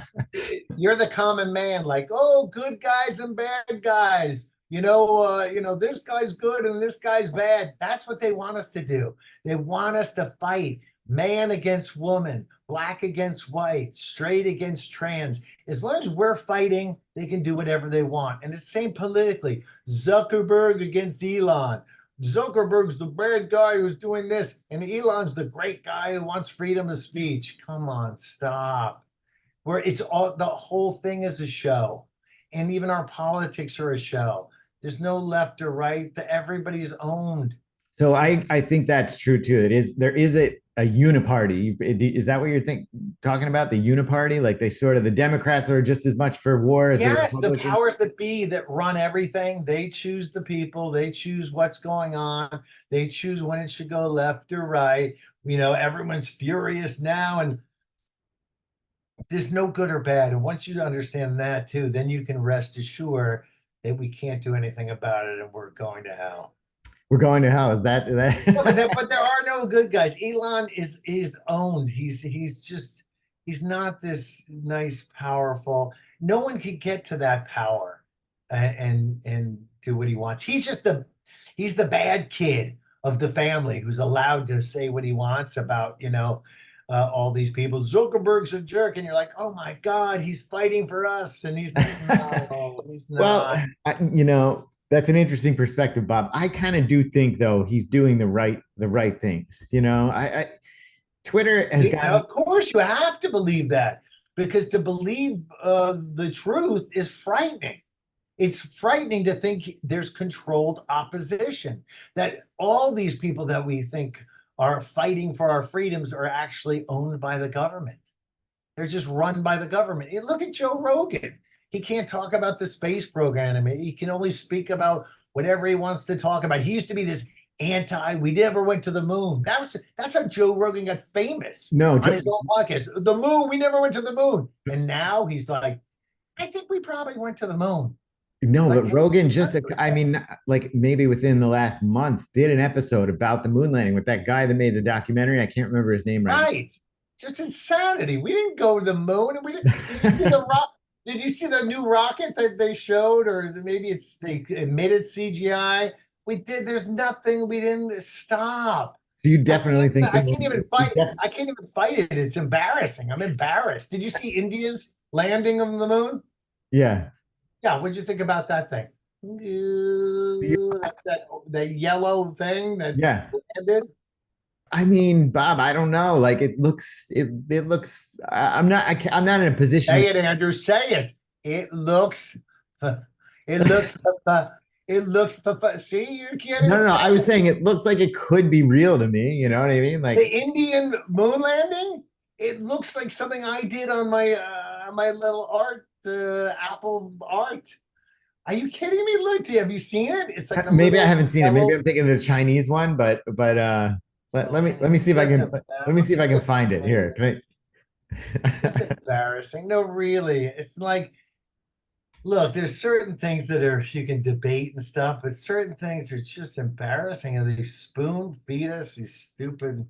You're the common man, like, oh, good guys and bad guys. This guy's good and this guy's bad. That's what they want us to do. They want us to fight man against woman, black against white, straight against trans. As long as we're fighting, they can do whatever they want. And it's the same politically. Zuckerberg against Elon. Zuckerberg's the bad guy who's doing this, and Elon's the great guy who wants freedom of speech. Come on, stop. Where it's all the whole thing is a show, and even our politics are a show. There's no left or right. Everybody's owned. So I think that's true too. There is a uniparty. Is that what you're talking about? The uniparty, like the Democrats are just as much for war as the Yes, the Republicans. powers that be that run everything, they choose the people, they choose what's going on, they choose when it should go left or right. Everyone's furious now, and there's no good or bad. And once you understand that too, then you can rest assured that we can't do anything about it and we're going to hell. We're going to hell. Is that? No, but there are no good guys. Elon is owned. He's not this nice, powerful. No one can get to that power and do what he wants. He's the bad kid of the family who's allowed to say what he wants about all these people. Zuckerberg's a jerk, and you're like, oh my God, he's fighting for us, and he's no, he's not. Well, that's an interesting perspective, Bob. I kind of do think though he's doing the right things. Twitter has got. Of course, you have to believe that, because to believe the truth is frightening. It's frightening to think there's controlled opposition, that all these people that we think are fighting for our freedoms are actually owned by the government. They're just run by the government. Look at Joe Rogan. He can't talk about the space program. I mean, he can only speak about whatever he wants to talk about. He used to be this we never went to the moon. That's how Joe Rogan got famous. No, on his own podcast. The moon, we never went to the moon. And now he's like, I think we probably went to the moon. No, Like, but Rogan just, I mean, like maybe within the last month, did an episode about the moon landing with that guy that made the documentary. I can't remember his name right right. Just insanity. We didn't go to the moon, and we didn't. Did you see now. the rock? Did you see the new rocket that they showed, or maybe it's they emitted CGI? We did. There's nothing. We didn't stop. So you definitely think the I can't even moon, fight. I can't even fight it. It's embarrassing. I'm embarrassed. Did you see India's landing on the moon? yeah. Yeah. What'd you think about that thing? That yellow thing that Yeah. landed. I mean, Bob, I don't know. Like it looks I'm not I'm not in a position Say it, Andrew. Say it. It looks. It looks. It looks. See, you can't No, even no, no. say I was it. saying it looks like it could be real to me. You know what I mean? Like, The Indian moon landing. It looks like something I did on my little art Apple art. Are you kidding me? Look, have you seen it? It's like a maybe I little haven't seen it. Maybe yellow. I'm thinking of the Chinese one, but let me see if I Just can let me see if I can find it here. Can It's I? embarrassing. No, really. It's like, look, there's certain things that are you can debate and stuff, but certain things are just embarrassing. And they spoon feed us these stupid.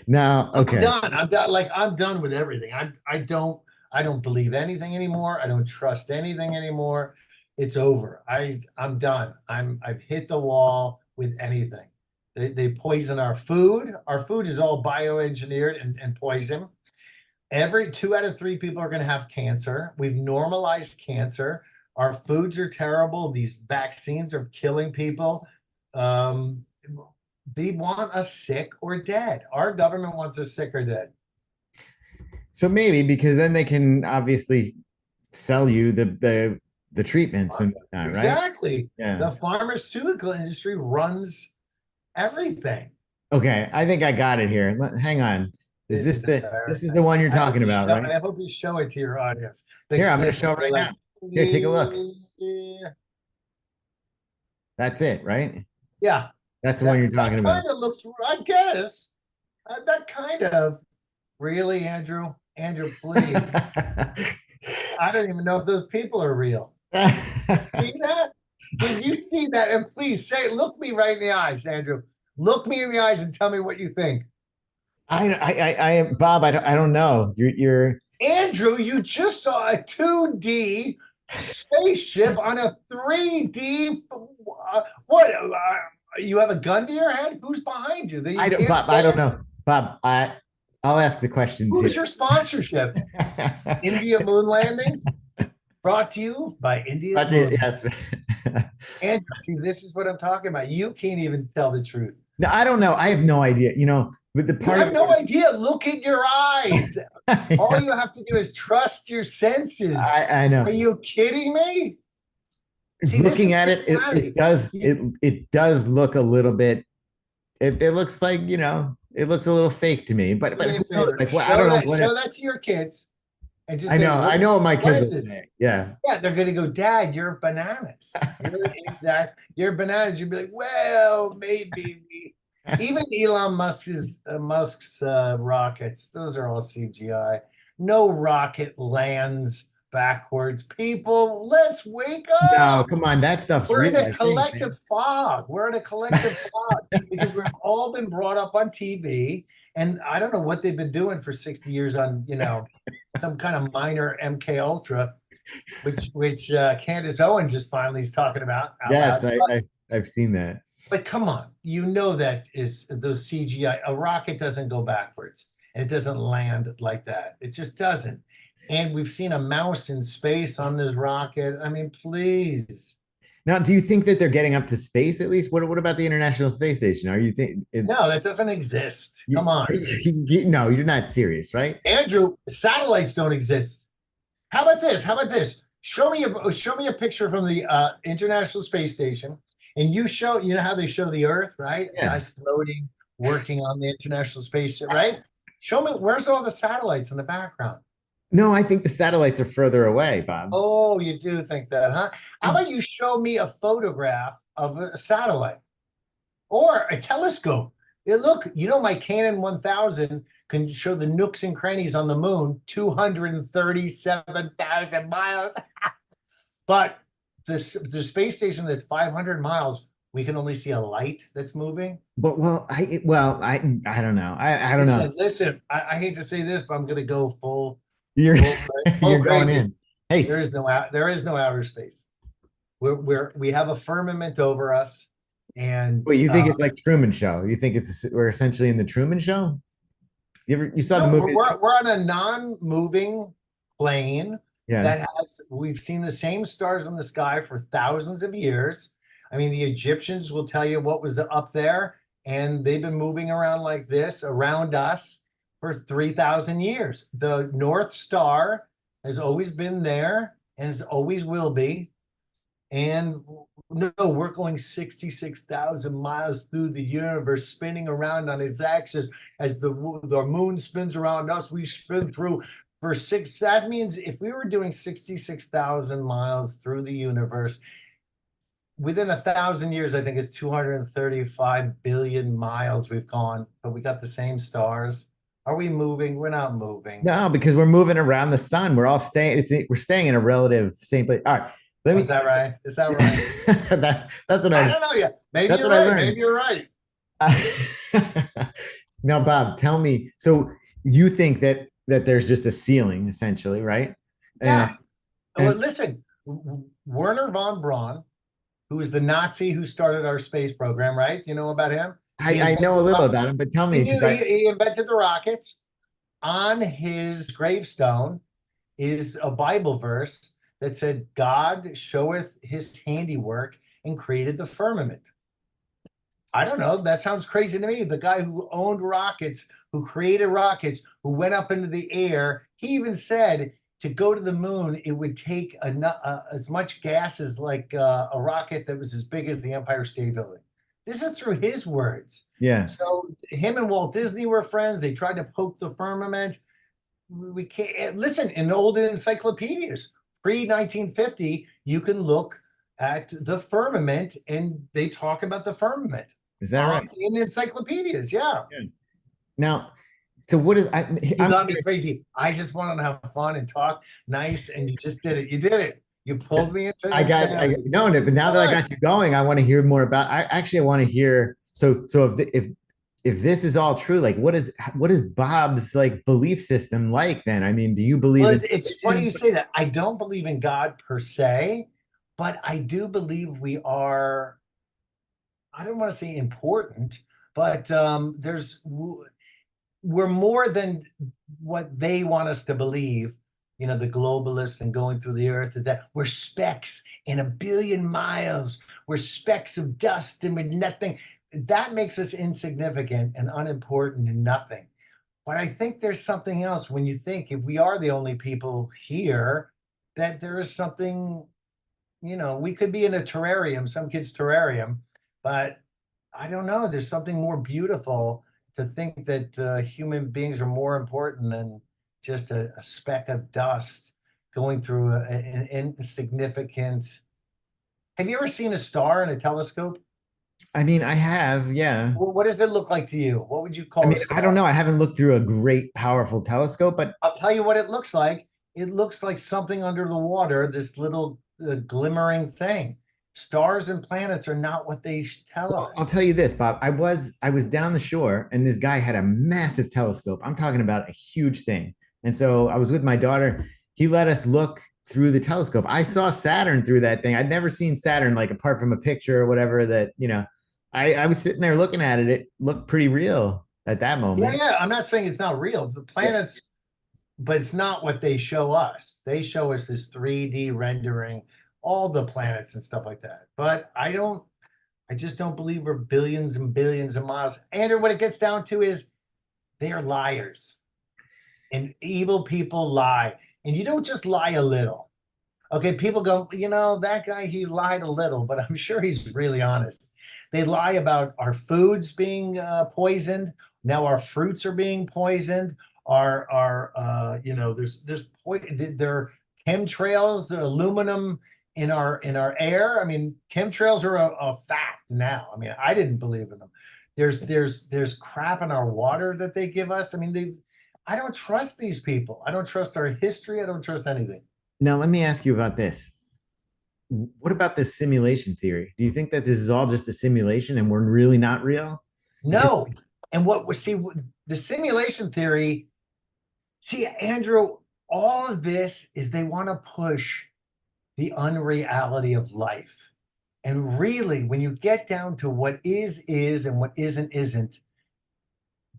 No, I'm okay. done. I'm done. Like I'm done with everything. I don't believe anything anymore. I don't trust anything anymore. It's over. I'm done. I've hit the wall with anything. They poison our food. Our food is all bioengineered and poison. Every 2 out of 3 people are going to have cancer. We've normalized cancer. Our foods are terrible. These vaccines are killing people. Um, they want us sick or dead. Our government wants us sick or dead. So maybe because then they can obviously sell you the treatments and whatnot, right? Exactly. Yeah. The pharmaceutical industry runs everything. Okay, I think I got it here. Hang on. This is This is the embarrassing. one you're talking about, right? I hope you show it to your audience. The Here, I'm going to clip show it where right they're now. like, Here, take a look. yeah, That's it, right? yeah. That's the one That you're talking about. kind of looks, I guess, that kind of really, Andrew. Andrew, please. I don't even know if those people are real. See that? Did you see that? And please say, look me right in the eyes, Andrew. Look me in the eyes and tell me what you think. Bob, I don't know. You're Andrew, you just saw a 2D spaceship on a 3D. What? You have a gun to your head? Who's behind you? That you I don't, can't Bob. I don't know, Bob. I'll ask the questions Who's here. your sponsorship? India moon landing, brought to you by India's moon. Yes. Andrew, see, this is what I'm talking about. You can't even tell the truth. No, I don't know. I have no idea. You know, but the You part have of no idea. Look at your eyes. All you have to do is trust your senses. I know. Are you kidding me? See, Looking at it, insanity. it does look a little bit. It looks like, you know, it looks a little fake to me. But Do me a who knows? favor. Like, what? I don't know what. Show that to your kids, and just I say, know. I know what my what kids is will this? say. Yeah. Yeah, they're gonna go, Dad, you're bananas. You're bananas. You'd be like, well, maybe. Even Elon Musk's rockets, those are all CGI. No rocket lands backwards. People, let's wake No, up. come on. That stuff's We're in real, I a think, collective man. fog. We're in a collective fog because we've all been brought up on TV, and I don't know what they've been doing for 60 years on, some kind of minor MK Ultra, which Candace Owens just finally is talking about out Yes, loud. I've seen that. But come on, that is those CGI. A rocket doesn't go backwards and it doesn't land like that. It just doesn't. And we've seen a mouse in space on this rocket. I mean, please. Now, do you think that they're getting up to space at least? What about the International Space Station? Are you think No, that doesn't exist. Come on. No, you're not serious, right? Andrew, satellites don't exist. How about this? How about this? Show me a picture from the International Space Station, and you know how they show the Earth, right? Yeah. Guys floating, working on the International Space Station, right? Show me where's all the satellites in the background. No, I think the satellites are further away, Bob. Oh, you do think that, huh? How about you show me a photograph of a satellite or a telescope? Look, my Canon 1000 can show the nooks and crannies on the moon, 237,000 miles. But the space station that's 500 miles, we can only see a light that's moving. But I don't know. I don't know. Listen, I hate to say this, but I'm going to go You're full, you're full going crazy. in. Hey, There is no outer space. We have a firmament over us, and wait, you think it's like Truman Show? You think we're essentially in the Truman Show? You saw the no, movie? we're on a non-moving plane Yeah. that we've seen the same stars in the sky for thousands of years. I mean, the Egyptians will tell you what was up there, and they've been moving around like this around us for 3,000 years. The North Star has always been there, and it always will be. And no, we're going 66,000 miles through the universe, spinning around on its axis as the moon spins around us. We spin through for six. That means if we were doing 66,000 miles through the universe, within 1,000 years, I think it's 235 billion miles we've gone, but we got the same stars. Are we moving? We're not moving. No, because we're moving around the sun. We're all staying. We're staying in a relative same place. All right. Is that right? Is that right? that's what I don't know yet. Maybe that's you're what I right. learned. Maybe you're right. Now, Bob, tell me. So you think that there's just a ceiling, essentially, right? Yeah. And- Well, listen, Werner von Braun, who was the Nazi who started our space program, right? You know about him? I know a little about him, but tell me. He invented the rockets. On his gravestone is a Bible verse that said, God showeth his handiwork and created the firmament. I don't know. That sounds crazy to me. The guy who owned rockets, who created rockets, who went up into the air, he even said to go to the moon, it would take as much gas as like a rocket that was as big as the Empire State Building. This is through his words. Yeah. So him and Walt Disney were friends. They tried to poke the firmament. We can't listen in old encyclopedias. Pre-1950, you can look at the firmament and they talk about the firmament. Is that right? In encyclopedias, yeah. Now, so what is You got me crazy. I just wanted to have fun and talk nice, and you just did it. You did it. You pulled me into it. No, but now that I got you going, I want to hear more about. I want to hear. So if this is all true, like what is Bob's like belief system like then? I mean, do you believe? Well, it's funny you say that. I don't believe in God per se, but I do believe we are. I don't want to say important, but we're more than what they want us to believe. You know, the globalists and going through the earth, that we're specks in a billion miles. We're specks of dust and we're nothing. That makes us insignificant and unimportant and nothing. But I think there's something else when you think if we are the only people here, that there is something, you know, we could be in a terrarium, some kid's terrarium, but I don't know. There's something more beautiful to think that human beings are more important than just a speck of dust going through an insignificant. Have you ever seen a star in a telescope? I mean, I have, yeah. Well, what does it look like to you? What would you call I mean, a star? I don't know. I haven't looked through a great, powerful telescope, but I'll tell you what it looks like. It looks like something under the water, this little glimmering thing. Stars and planets are not what they tell us. I'll tell you this, Bob. I was down the shore and this guy had a massive telescope. I'm talking about a huge thing. And so I was with my daughter. He let us look through the telescope. I saw Saturn through that thing. I'd never seen Saturn, like apart from a picture or whatever that, you know, I was sitting there looking at it. It looked pretty real at that moment. Yeah. I'm not saying it's not real. The planets, but it's not what they show us. They show us this 3D rendering, all the planets and stuff like that. But I just don't believe we're billions and billions of miles. Andrew, what it gets down to is they are liars. And evil people lie. And you don't just lie a little. Okay, people go, you know, that guy, he lied a little, but I'm sure he's really honest. They lie about our foods being poisoned. Now our fruits are being poisoned. You know, there are chemtrails, the aluminum in our air. I mean, chemtrails are a fact now. I mean, I didn't believe in them. There's crap in our water that they give us. I mean, I don't trust these people. I don't trust our history. I don't trust anything. Now, let me ask you about this. what about this simulation theory? Do you think that this is all just a simulation and we're really not real? Because No. And the simulation theory, see, Andrew, all of this is they want to push the unreality of life. And really, when you get down to what is, and what isn't,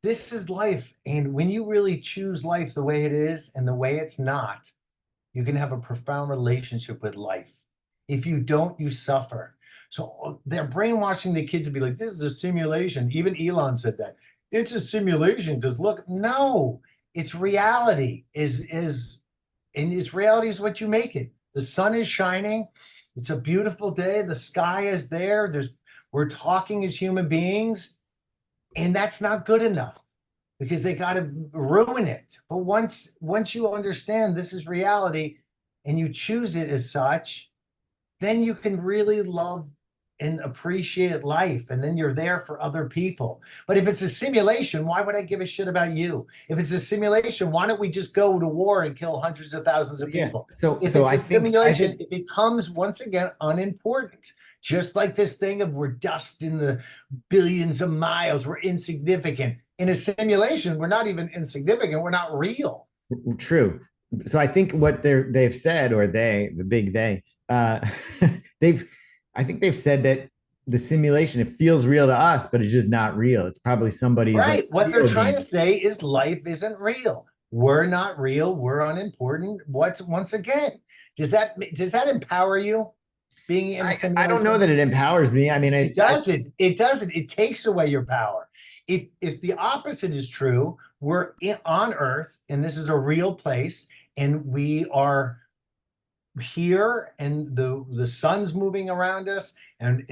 this is life. And when you really choose life the way it is and the way it's not, you can have a profound relationship with life. If you don't, you suffer. So they're brainwashing the kids to be like, this is a simulation. Even Elon said that. It's a simulation because look, no, it's reality. And it's reality is what you make it. The sun is shining. It's a beautiful day. The sky is there. We're talking as human beings, and that's not good enough because they got to ruin it. But once you understand this is reality and you choose it as such, then you can really love and appreciate life, and then you're there for other people. But if it's a simulation, why would I give a shit about you? If it's a simulation, why don't we just go to war and kill hundreds of thousands of yeah. people? So If so it's I a think simulation, it becomes once again unimportant. Just like this thing of we're dust in the billions of miles, we're insignificant. In a simulation, we're not even insignificant, we're not real. true. So I think what they've said, or the big they, they've I think they've said that the simulation, it feels real to us, but it's just not real. It's probably somebody's Right. like What they're video trying game. to say is life isn't real. We're not real. We're unimportant. Once again, does that empower you being in a I don't know simulation? that it empowers me. I mean, It doesn't. It doesn't. It takes away your power. If the opposite is true, on Earth, and this is a real place, and we are here, and the sun's moving around us, and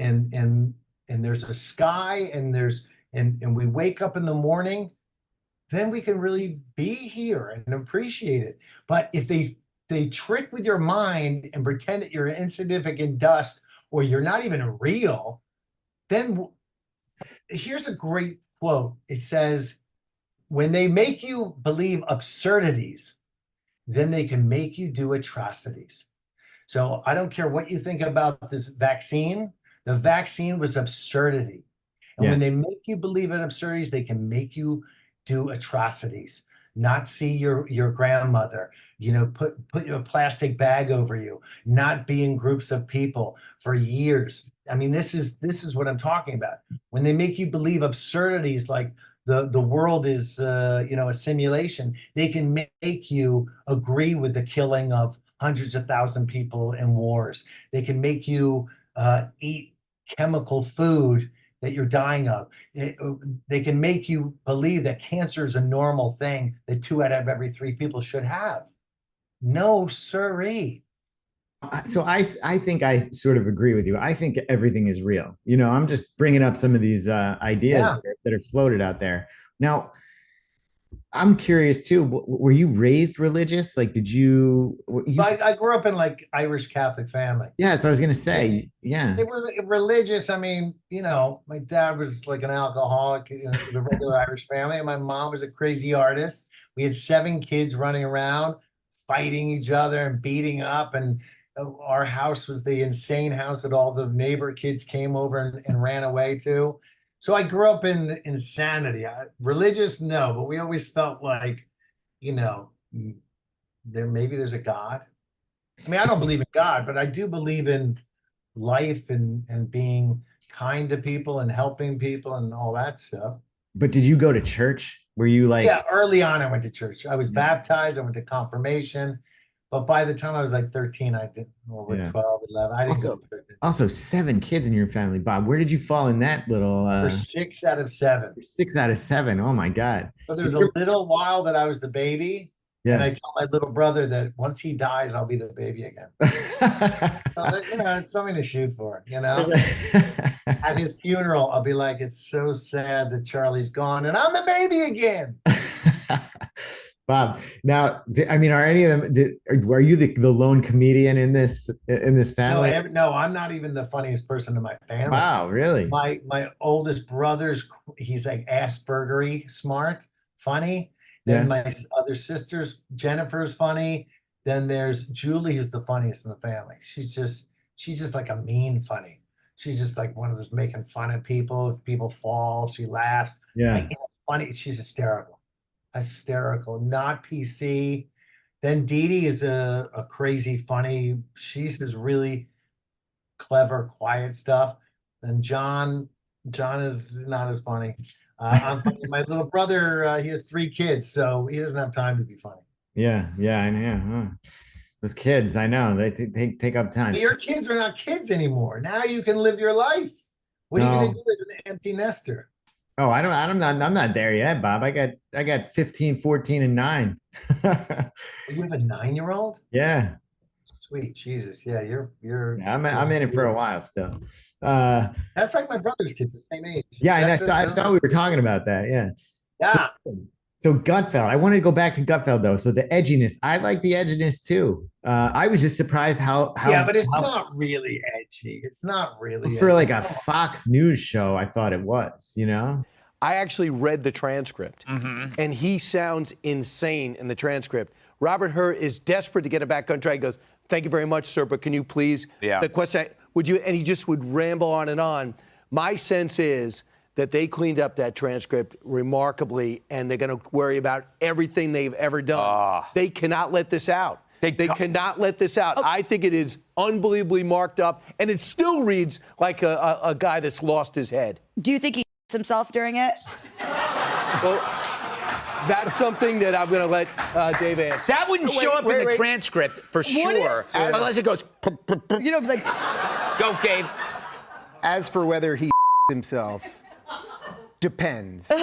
there's a sky, and we wake up in the morning, then we can really be here and appreciate it. But if they trick with your mind and pretend that you're insignificant dust or you're not even real, then here's a great quote. It says, when they make you believe absurdities, then they can make you do atrocities. So I don't care what you think about this vaccine. The vaccine was absurdity. And Yeah. when they make you believe in absurdities, they can make you do atrocities. Not see your grandmother, put a plastic bag over you, not be in groups of people for years. I mean, this is what I'm talking about. When they make you believe absurdities like the world is a simulation, they can make you agree with the killing of hundreds of thousand people in wars. They can make you eat chemical food that you're dying of. They can make you believe that cancer is a normal thing that 2 out of every 3 people should have. No, sirree. So I think I sort of agree with you. I think everything is real. I'm just bringing up some of these ideas Yeah. that are floated out there. Now, I'm curious too. Were you raised religious? Like, did you? I grew up in like Irish Catholic family. Yeah, that's what I was gonna say. Yeah, They were religious. I mean, my dad was like an alcoholic, the regular Irish family, and my mom was a crazy artist. We had 7 kids running around, fighting each other and beating up, and our house was the insane house that all the neighbor kids came over and ran away to. So I grew up in insanity. Religious, no, but we always felt like, you know, there's a God. I mean, I don't believe in God, but I do believe in life and being kind to people and helping people and all that stuff. but did you go to church? Were you like? Yeah, early on I went to church. I was Yeah. baptized, I went to confirmation, but by the time I was like 13, I did, or with Yeah. 12, 11, I didn't go to church. Also 7 kids in your family, Bob. Where did you fall in that little? For 6 out of 7. 6 out of 7. Oh my God. So So there's a little while that I was the baby, and I yeah. told my little brother that once he dies, I'll be the baby again. So it's something to shoot for, At his funeral, I'll be like, it's so sad that Charlie's gone and I'm a baby again. Bob, now, I mean, are any of them? Are you the lone comedian in this family? No, I'm not even the funniest person in my family. Wow, really? My oldest brother's, he's like Aspergery smart, funny. Then Yeah. my other sister's, Jennifer's funny. Then there's Julie, who's the funniest in the family. she's just like a mean funny. She's just like one of those making fun of people. If people fall, she laughs. Yeah. Like, funny. She's hysterical, not PC. Then Dee Dee is a crazy funny. She's this really clever, quiet stuff. Then John is not as funny. I'm funny. My little brother, he has 3 kids, so he doesn't have time to be funny. Yeah. I know. Huh. Those kids, I know they take up time. But your kids are not kids anymore. Now you can live your life. What are you going to do as an empty nester? Oh, I'm not there yet, Bob. I got 15, 14, and 9. You have a 9-year-old? Yeah. Sweet Jesus. Yeah, you're Yeah, I'm in it for a while still. That's like my brother's kids, the same age. Yeah, I thought we were talking about that. Yeah. Yeah. So Gutfeld, I wanted to go back to Gutfeld though. So the edginess, I like the edginess too. I was just surprised how yeah, but it's not really edgy. It's not really for edgy. like a Fox News show. I thought it was, you know. I actually read the transcript, and he sounds insane in the transcript. Robert Hur is desperate to get it back on track. He goes, "Thank you very much, sir, but can you please?" Yeah. The question, would you? And he just would ramble on and on. My sense is that they cleaned up that transcript remarkably, and they're going to worry about everything they've ever done. They cannot let this out. They cannot let this out. I think it is unbelievably marked up, and it still reads like a guy that's lost his head. Do you think he himself during it? Well, that's something that I'm going to let Dave answer. That wouldn't show up in the transcript for sure, unless it goes. You know, like. Go, Dave. As for whether he himself, depends. That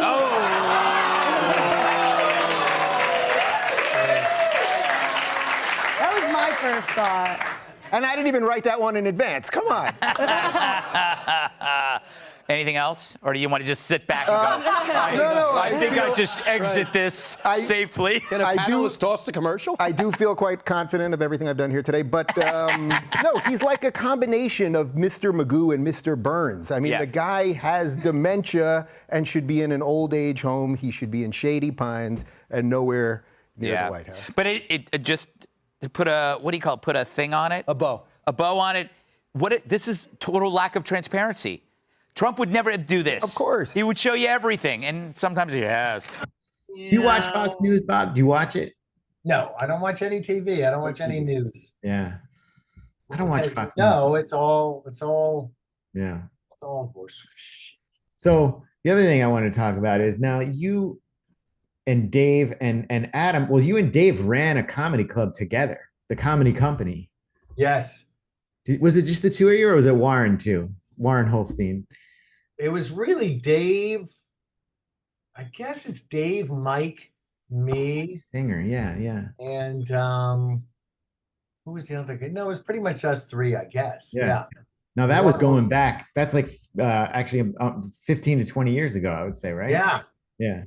was my first thought. And I didn't even write that one in advance. Come on. Anything else, or do you want to just sit back and go? No. I think I'll just exit this safely. Can a panelist toss the commercial? I do feel quite confident of everything I've done here today, but no, he's like a combination of Mr. Magoo and Mr. Burns. I mean, the guy has dementia and should be in an old age home. He should be in Shady Pines and nowhere near the White House. But it just put a, what do you call it? Put a thing on it. A bow. A bow on it. This is total lack of transparency. Trump would never do this. Of course. He would show you everything, and sometimes he has. You watch Fox News, Bob? Do you watch it? No, I don't watch any TV. I don't watch any news. Yeah. I don't watch Fox News. No, it's all Yeah. it's all bullshit. So the other thing I want to talk about is now you and Dave and Adam, well, you and Dave ran a comedy club together, the Comedy Company. Yes. Was it just the two of you, or was it Warren too? Warren Holstein. It was really Dave. I guess it's Dave, Mike, me, Singer. Yeah. and who was the other guy? No, it was pretty much us 3, I guess. Yeah. Yeah. Now that was going back. That's like actually 15 to 20 years ago, I would say, right? Yeah. Yeah.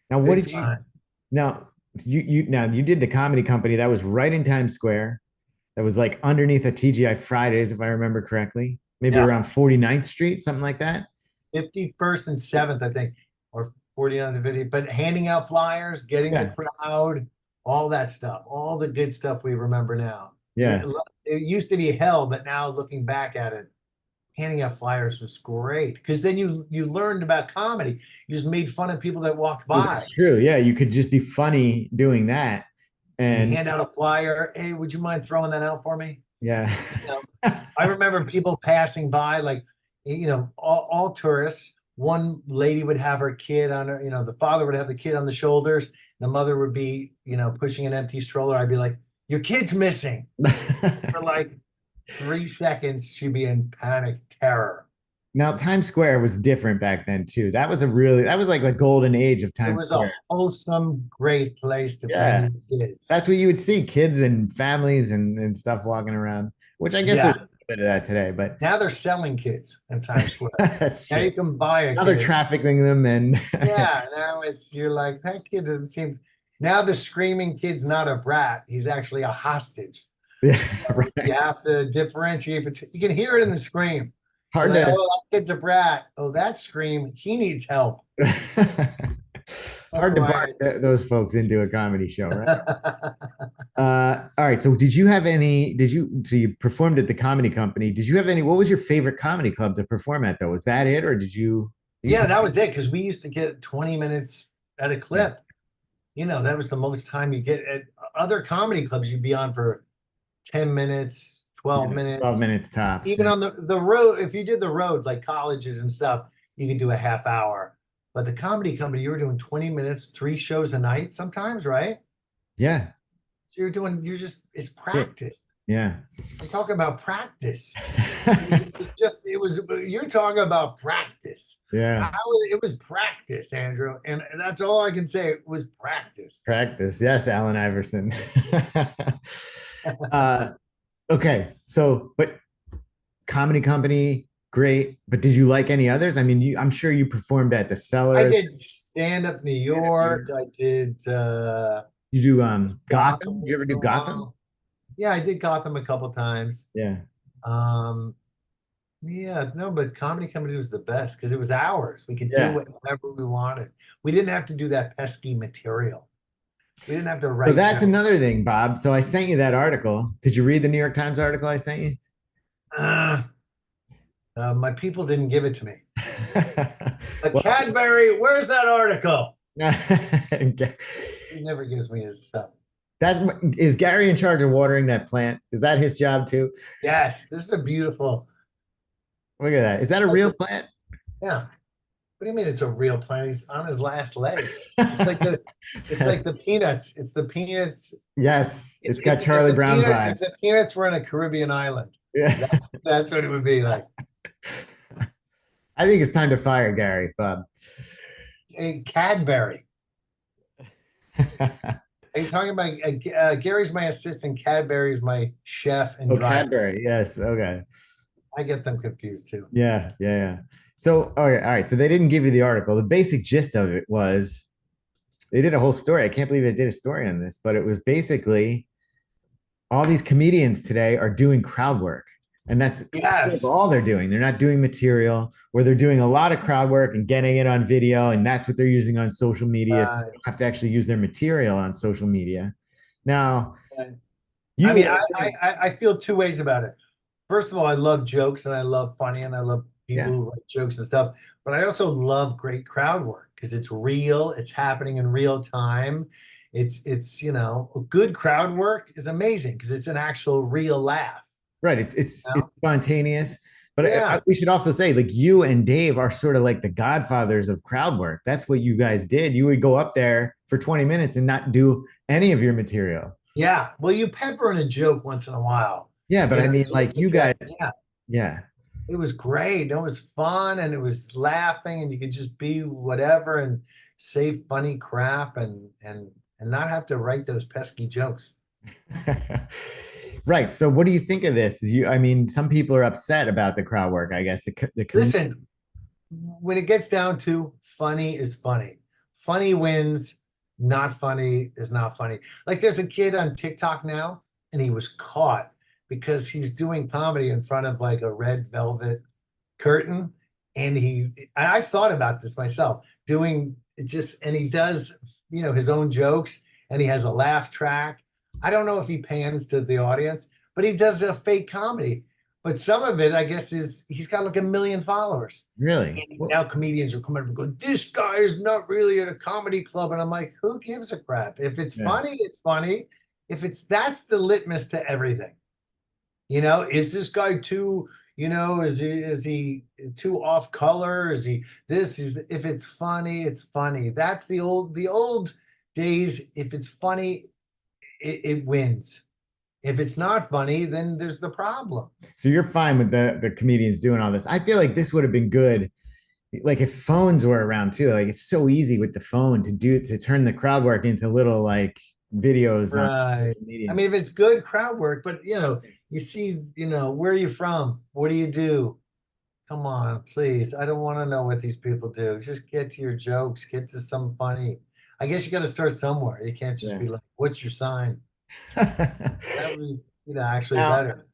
Now what Big did you? time. Now you did the Comedy Company. That was right in Times Square. That was like underneath a TGI Fridays, if I remember correctly. Maybe around 49th Street, something like that. 51st and 7th, I think, or 49th and 50th. But handing out flyers, getting the crowd, all that stuff, all the good stuff we remember now. Yeah. It used to be hell, but now looking back at it, handing out flyers was great because then you learned about comedy. You just made fun of people that walked by. That's true. Yeah, you could just be funny doing that. And you hand out a flyer. Hey, would you mind throwing that out for me? Yeah. I remember people passing by, like, all tourists. One lady would have her kid on her, the father would have the kid on the shoulders. The mother would be, pushing an empty stroller. I'd be like, your kid's missing. For like 3 seconds, she'd be in panic terror. Now, Times Square was different back then too. That was like the golden age of Times Square. It was a wholesome, great place to bring kids. That's what you would see, kids and families and stuff walking around, which I guess there's a bit of that today. But now they're selling kids in Times Square. That's true. Now you can buy a Now they're kid. trafficking them and Yeah, now you're like, that kid doesn't seem. Now the screaming kid's not a brat. He's actually a hostage. Yeah, right. You have to differentiate between. You can hear it in the scream. Hard Like, to. oh, that kid's a brat. Oh, that scream, he needs help. hard to That's bark why those folks into a comedy show, right? All right. So did you have any, so you performed at the comedy company. Did you have any, what was your favorite comedy club to perform at though? Was that it? Or Yeah, that was it. Because we used to get 20 minutes at a clip. You know, that was the most time you get at other comedy clubs. You'd be on for 10 minutes, 12 minutes. 12 minutes tops. Even on the road, if you did the road, like colleges and stuff, you could do a half hour. But the comedy company, you were doing 20 minutes, 3 shows a night sometimes, right? Yeah. So it's practice. Yeah. I'm talking about practice. You're talking about practice. Yeah. It was practice, Andrew. And that's all I can say. It was practice. Practice. Yes, Allen Iverson. Okay. So, but comedy company, great. But did you like any others? I mean, I'm sure you performed at the Cellar. I did stand up New York. I did you do Gotham? Did you ever do Gotham? Yeah, I did Gotham a couple times. Yeah. Yeah, no, but comedy company was the best because it was ours. We could Yeah. do whatever we wanted. We didn't have to do that pesky material. We didn't have to write. So that's down. another thing, Bob. So I sent you that article. Did you read the New York Times article I sent you? My people didn't give it to me. Cadbury, where's that article? He never gives me his stuff. Is Gary in charge of watering that plant? Is that his job too? Yes, this is a beautiful. Look at that. Is that a real plant? Yeah. What do you mean it's a real plant? He's on his last legs. It's like the Peanuts. It's the Peanuts. Yes, it's got Charlie Brown vibes. If the Peanuts were on a Caribbean island. Yeah. That's what it would be like. I think it's time to fire Gary, Bob. Hey, Cadbury. Are you talking about Gary's my assistant, Cadbury's my chef and driver. Cadbury, yes. Okay. I get them confused too. Yeah. So, all right. So they didn't give you the article. The basic gist of it was they did a whole story. I can't believe they did a story on this, but it was basically all these comedians today are doing crowd work. And that's all they're doing. They're not doing material, where they're doing a lot of crowd work and getting it on video. And that's what they're using on social media. So they don't have to actually use their material on social media. Now, I feel two ways about it. First of all, I love jokes and I love funny and I love people who write jokes and stuff. But I also love great crowd work because it's real. It's happening in real time. It's good crowd work is amazing because it's an actual real laugh. Right. It's spontaneous. But we should also say, like, you and Dave are sort of like the godfathers of crowd work. That's what you guys did. You would go up there for 20 minutes and not do any of your material. Yeah. Well, you pepper in a joke once in a while. Yeah, but I mean, like you guys. Yeah. It was great. It was fun and it was laughing and you could just be whatever and say funny crap and not have to write those pesky jokes. Right. So what do you think of this? Some people are upset about the crowd work, I guess. Listen, when it gets down to funny is funny. Funny wins, not funny is not funny. Like there's a kid on TikTok now and he was caught because he's doing comedy in front of like a red velvet curtain. And I've thought about this myself, and he does, his own jokes and he has a laugh track. I don't know if he pans to the audience, but he does a fake comedy. But some of it, I guess, he's got like 1 million followers. Really? And now comedians are coming up and going, this guy is not really at a comedy club. And I'm like, who gives a crap? If it's funny, it's funny. That's the litmus to everything. Is this guy too, is he too off color? If it's funny, it's funny. That's the old days. If it's funny, it wins. If it's not funny, then there's the problem. So you're fine with the comedians doing all this. I feel like this would have been good, like if phones were around too. Like it's so easy with the phone to turn the crowd work into little like videos on social media. I mean, if it's good crowd work, but you see, where are you from? What do you do? Come on, please. I don't want to know what these people do. Just get to your jokes. Get to some funny. I guess you got to start somewhere. You can't just be like, "What's your sign?" That would be, actually better.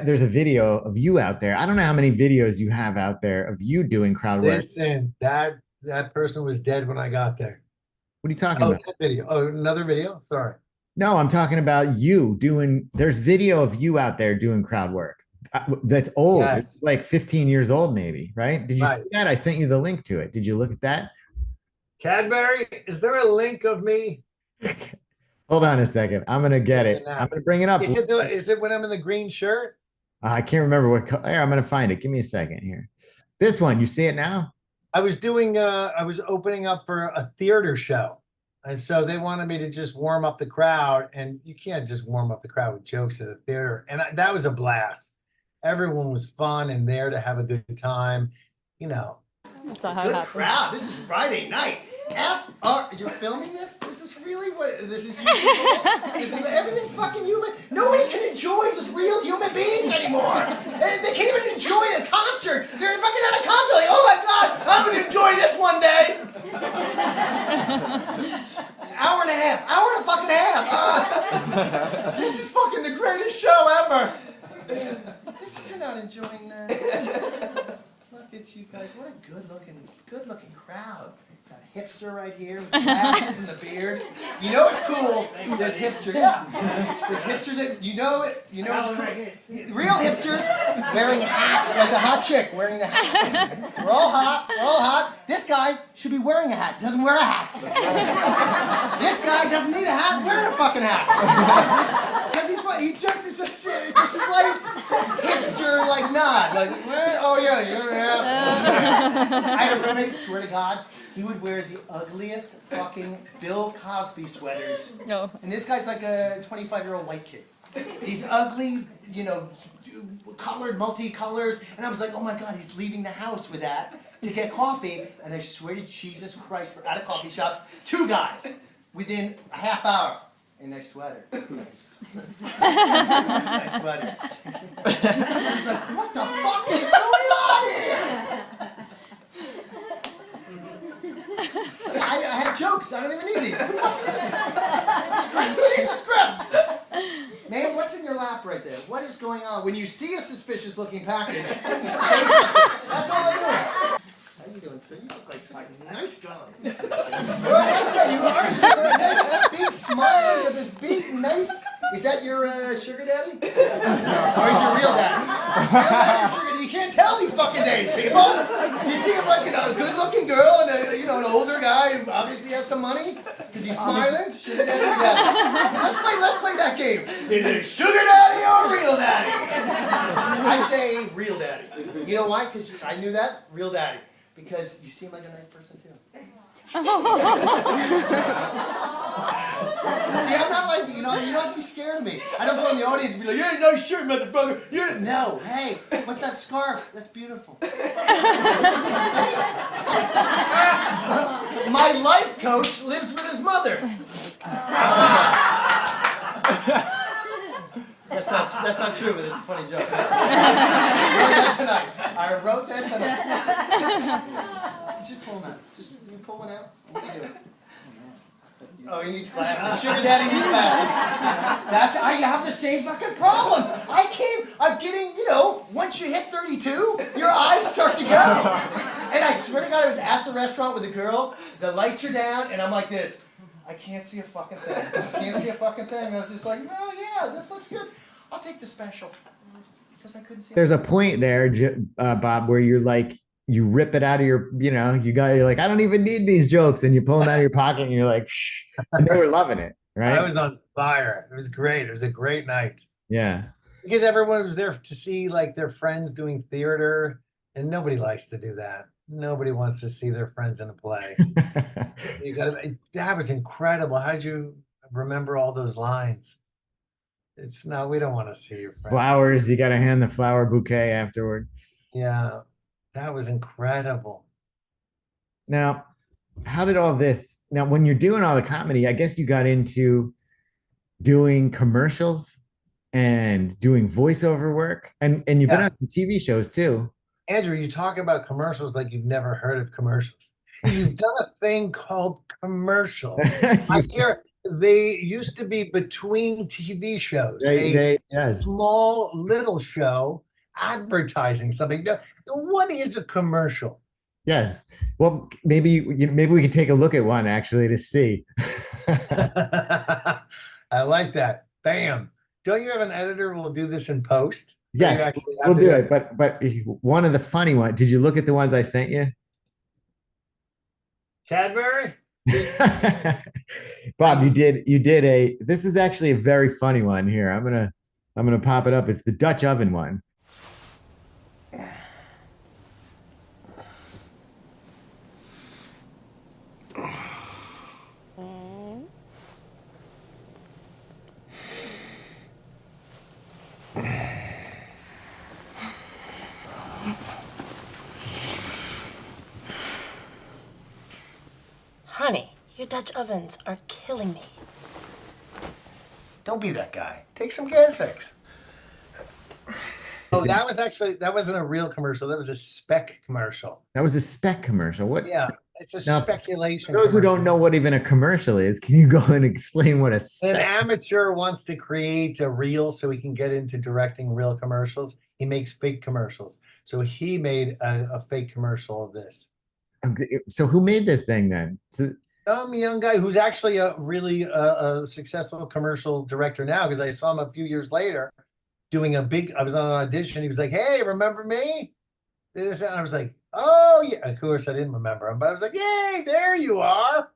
There's a video of you out there. I don't know how many videos you have out there of you doing crowd work. Listen, that that person was dead when I got there. What are you talking Oh, about? that video. Oh, another video? Sorry. No, I'm talking about you doing. There's video of you out there doing crowd work. That's old. Yes. It's like 15 years old, maybe, right? Did you Right. see that? I sent you the link to it. Did you look at that? Cadbury, is there a link of me? Hold on a second. I'm gonna get it. I'm gonna bring it up. Is it when I'm in the green shirt? I can't remember what color. I'm gonna find it. Give me a second here. This one. You see it now? I was opening up for a theater show. And so they wanted me to just warm up the crowd, and you can't just warm up the crowd with jokes at a theater. And that was a blast. Everyone was fun and there to have a good time. You know, That's not how it happens. crowd. This is Friday night. You're filming this? This is really what this is. Everything's fucking human. Nobody can enjoy just real human beings anymore. And they can't even enjoy a concert. They're fucking at a concert like, oh my god, I'm gonna enjoy this one day. Hour and a fucking half. This is fucking the greatest show ever. You're not enjoying that. Look at you guys. What a good looking crowd. Got a hipster right here with the glasses and the beard. You know it's cool. There's hipsters. Yeah. There's hipsters that you know it. You know it's cool. Real hipsters wearing hats, like the hot chick wearing the hat. We're all hot. This guy should be wearing a hat. Doesn't wear a hat. This guy doesn't need a hat. Wearing a fucking hat. Because it's a slight hipster like nod. Like, oh yeah. I had a roommate, swear to God, he would wear the ugliest fucking Bill Cosby sweaters. No. And this guy's like a 25-year-old white kid. These ugly, colored, multi-colors. And I was like, oh my God, he's leaving the house with that to get coffee. And I swear to Jesus Christ, we're at a coffee shop, 2 guys within a half hour. A nice sweater. Nice sweater. I was like, what the fuck is going on here? I have jokes. I don't even need these. Who needs a script? Man, what's in your lap right there? What is going on? When you see a suspicious looking package, say something. That's all I do. How you doing, sir? You look like a nice guy. You are. That big smile with this big, nice. Is that your sugar daddy? Or is your real daddy? Real daddy or sugar daddy? You can't tell these fucking days, people. You see a good-looking girl and an older guy who obviously has some money because he's smiling. Sugar daddy or daddy? Let's play that game. Is it sugar daddy or real daddy? I say real daddy. You know why? Because I knew that. Real daddy. Because you seem like a nice person too. See, I'm not like, you don't have to be scared of me. I don't go in the audience and be like, you ain't no shirt, motherfucker. No, hey, what's that scarf? That's beautiful. My life coach lives with his mother. That's not true, but it's a funny joke. I wrote that tonight. Just pull them out. You pull one out. What do you do? Oh, he needs glasses. Sugar daddy needs glasses. I have the same fucking problem. I'm getting, once you hit 32, your eyes start to go. And I swear to God, I was at the restaurant with a girl, the lights are down, and I'm like this. I can't see a fucking thing. And I was just like, oh yeah, this looks good. I'll take the special. Because I couldn't see. There's a point there, Bob, where you're like, you rip it out of your, you're like, I don't even need these jokes. And you pull them out of your pocket and you're like, shh. And they were loving it, right? I was on fire. It was great. It was a great night. Yeah. Because everyone was there to see like their friends doing theater. And nobody likes to do that. Nobody wants to see their friends in a play. That was incredible. How did you remember all those lines? We don't want to see your friends. Flowers, you got to hand the flower bouquet afterward. Yeah, that was incredible. Now, how did all this, now when you're doing all the comedy, I guess you got into doing commercials and doing voiceover work, and you've been on some TV shows too. Andrew, you talk about commercials like you've never heard of commercials. You've done a thing called commercials. I hear they used to be between TV shows. Yes. Small little show advertising something. What is a commercial? Yes. Well, maybe we can take a look at one actually to see. I like that. Bam. Don't you have an editor who will do this in post? Or you Yes, actually have we'll to do it. But one of the funny ones. Did you look at the ones I sent you? Cadbury? Bob, you did a this is actually a very funny one here. I'm gonna pop it up. It's the Dutch oven one. Honey, your Dutch ovens are killing me. Don't be that guy. Take some gas X. Oh, that wasn't a real commercial. That was a spec commercial. That was a spec commercial. What? Yeah, it's a Now, speculation. For those who commercial. don't know what even a commercial is, can you go and explain what a An spec? amateur wants to create a reel so he can get into directing real commercials. He makes fake commercials. So he made a fake commercial of this. So who made this thing then? Some young guy who's actually a really a successful commercial director now, because I saw him a few years later doing I was on an audition. He was like, "Hey, remember me?" And I was like, "Oh yeah." Of course, I didn't remember him, but I was like, "Yay, there you are."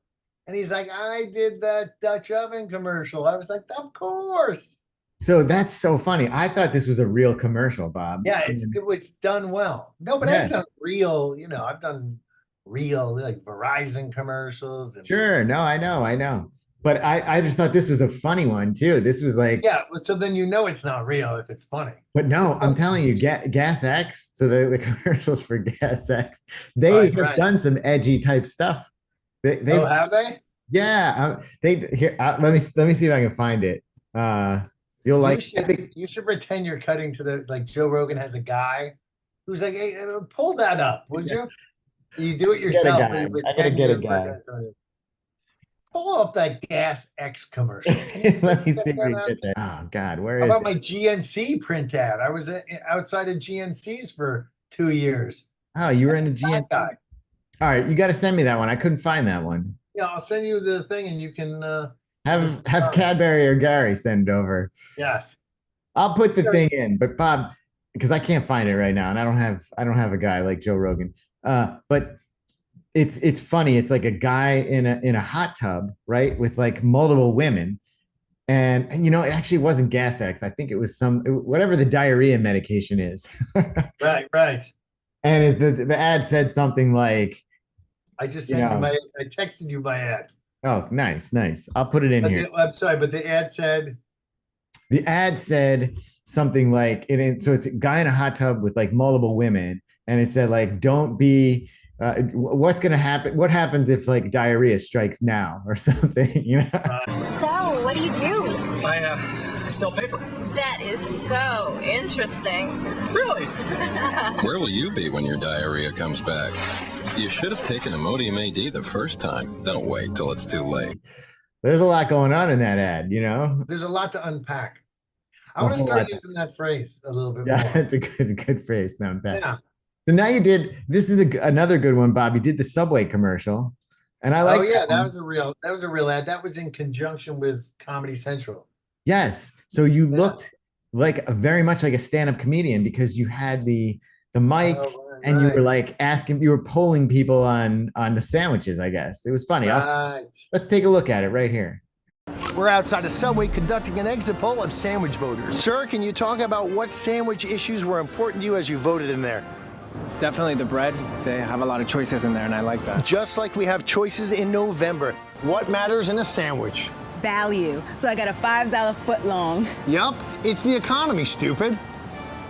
And he's like, "I did that Dutch oven commercial." I was like, "Of course." So that's so funny. I thought this was a real commercial, Bob. Yeah, it's done well. No, but Yeah. I've done real, I've done real like Verizon commercials. And, Sure. No, I know. But I just thought this was a funny one too. This was like, yeah, so then it's not real if it's funny. but no, I'm telling you, Gas X. So the commercials for Gas X, they have done some edgy type stuff. Oh, have they? Yeah. Let me see if I can find it. You'll like. You should pretend you're cutting to like Joe Rogan has a guy who's like, "Hey, pull that up, would you?" You do it yourself. I gotta get a guy. Pull up that Gas X commercial. Let me see if we can get that. Oh God, where How is about it? my GNC printout? I was outside of GNC's for 2 years. Oh, you were in a GNC. Guy. All right, you got to send me that one. I couldn't find that one. Yeah, I'll send you the thing, and you can have Cadbury or Gary send over. Yes, I'll put the thing in, but Bob, because I can't find it right now, and I don't have a guy like Joe Rogan. But it's funny. It's like a guy in a hot tub, right, with like multiple women, and it actually wasn't Gas X. I think it was whatever the diarrhea medication is. right. And the ad said something like, I just sent I texted you my ad. Oh, nice. I'll put it in here. I'm sorry, but the ad said something like so it's a guy in a hot tub with like multiple women, and it said like, don't be what's gonna happen, what happens if like diarrhea strikes now or something, So, what do you do? I sell paper. That is so interesting. Really? Where will you be when your diarrhea comes back? You should have taken Imodium AD the first time. Don't wait till it's too late. There's a lot going on in that ad, There's a lot to unpack. I want to start using that phrase a little bit more. Yeah, it's a good phrase to unpack. Yeah. So now this is another good one, Bob. You did the Subway commercial, and I like. Oh yeah, that was a real ad. That was in conjunction with Comedy Central. Yes. So you looked like very much like a stand-up comedian because you had the mic and you were like you were polling people on the sandwiches, I guess. It was funny. Let's take a look at it right here. We're outside of Subway conducting an exit poll of sandwich voters. Sir, can you talk about what sandwich issues were important to you as you voted in there? Definitely the bread. They have a lot of choices in there, and I like that. Just like we have choices in November. What matters in a sandwich? Value. So I got a $5 foot long. Yup, it's the economy, stupid.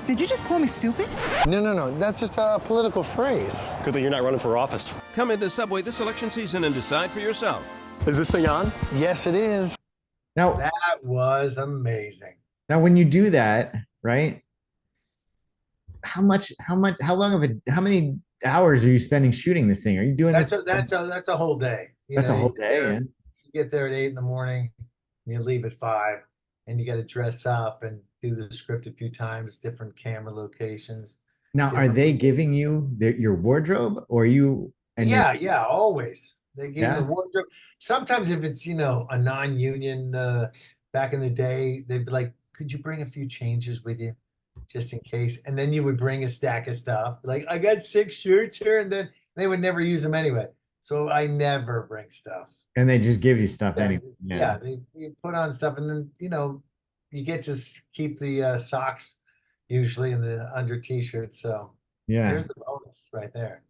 Did you just call me stupid? No. That's just a political phrase. Good thing you're not running for office. Come into Subway this election season and decide for yourself. Is this thing on? Yes, it is. Now that was amazing. Now, when you do that, right? How many hours are you spending shooting this thing? Are you doing that's this? That's a whole day. That's a whole day, man. You get there at 8 a.m, and you leave at 5, and you got to dress up and do the script a few times, different camera locations. Now, are they giving you your wardrobe, or you and your Yeah, always. They gave me the yeah? wardrobe. Sometimes if it's, a non-union, back in the day, they'd be like, could you bring a few changes with you just in case? And then you would bring a stack of stuff. Like, I got 6 shirts here, and then they would never use them anyway. So I never bring stuff. And they just give you stuff Yeah, anyway. yeah, you put on stuff, and then, you get to keep the socks usually in the under t-shirt. So Yeah. there's the bonus right there.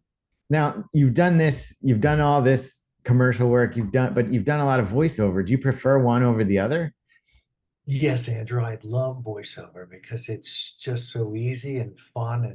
Now, you've done this, you've done all this commercial work, but you've done a lot of voiceover. Do you prefer one over the other? Yes, Andrew, I love voiceover because it's just so easy and fun.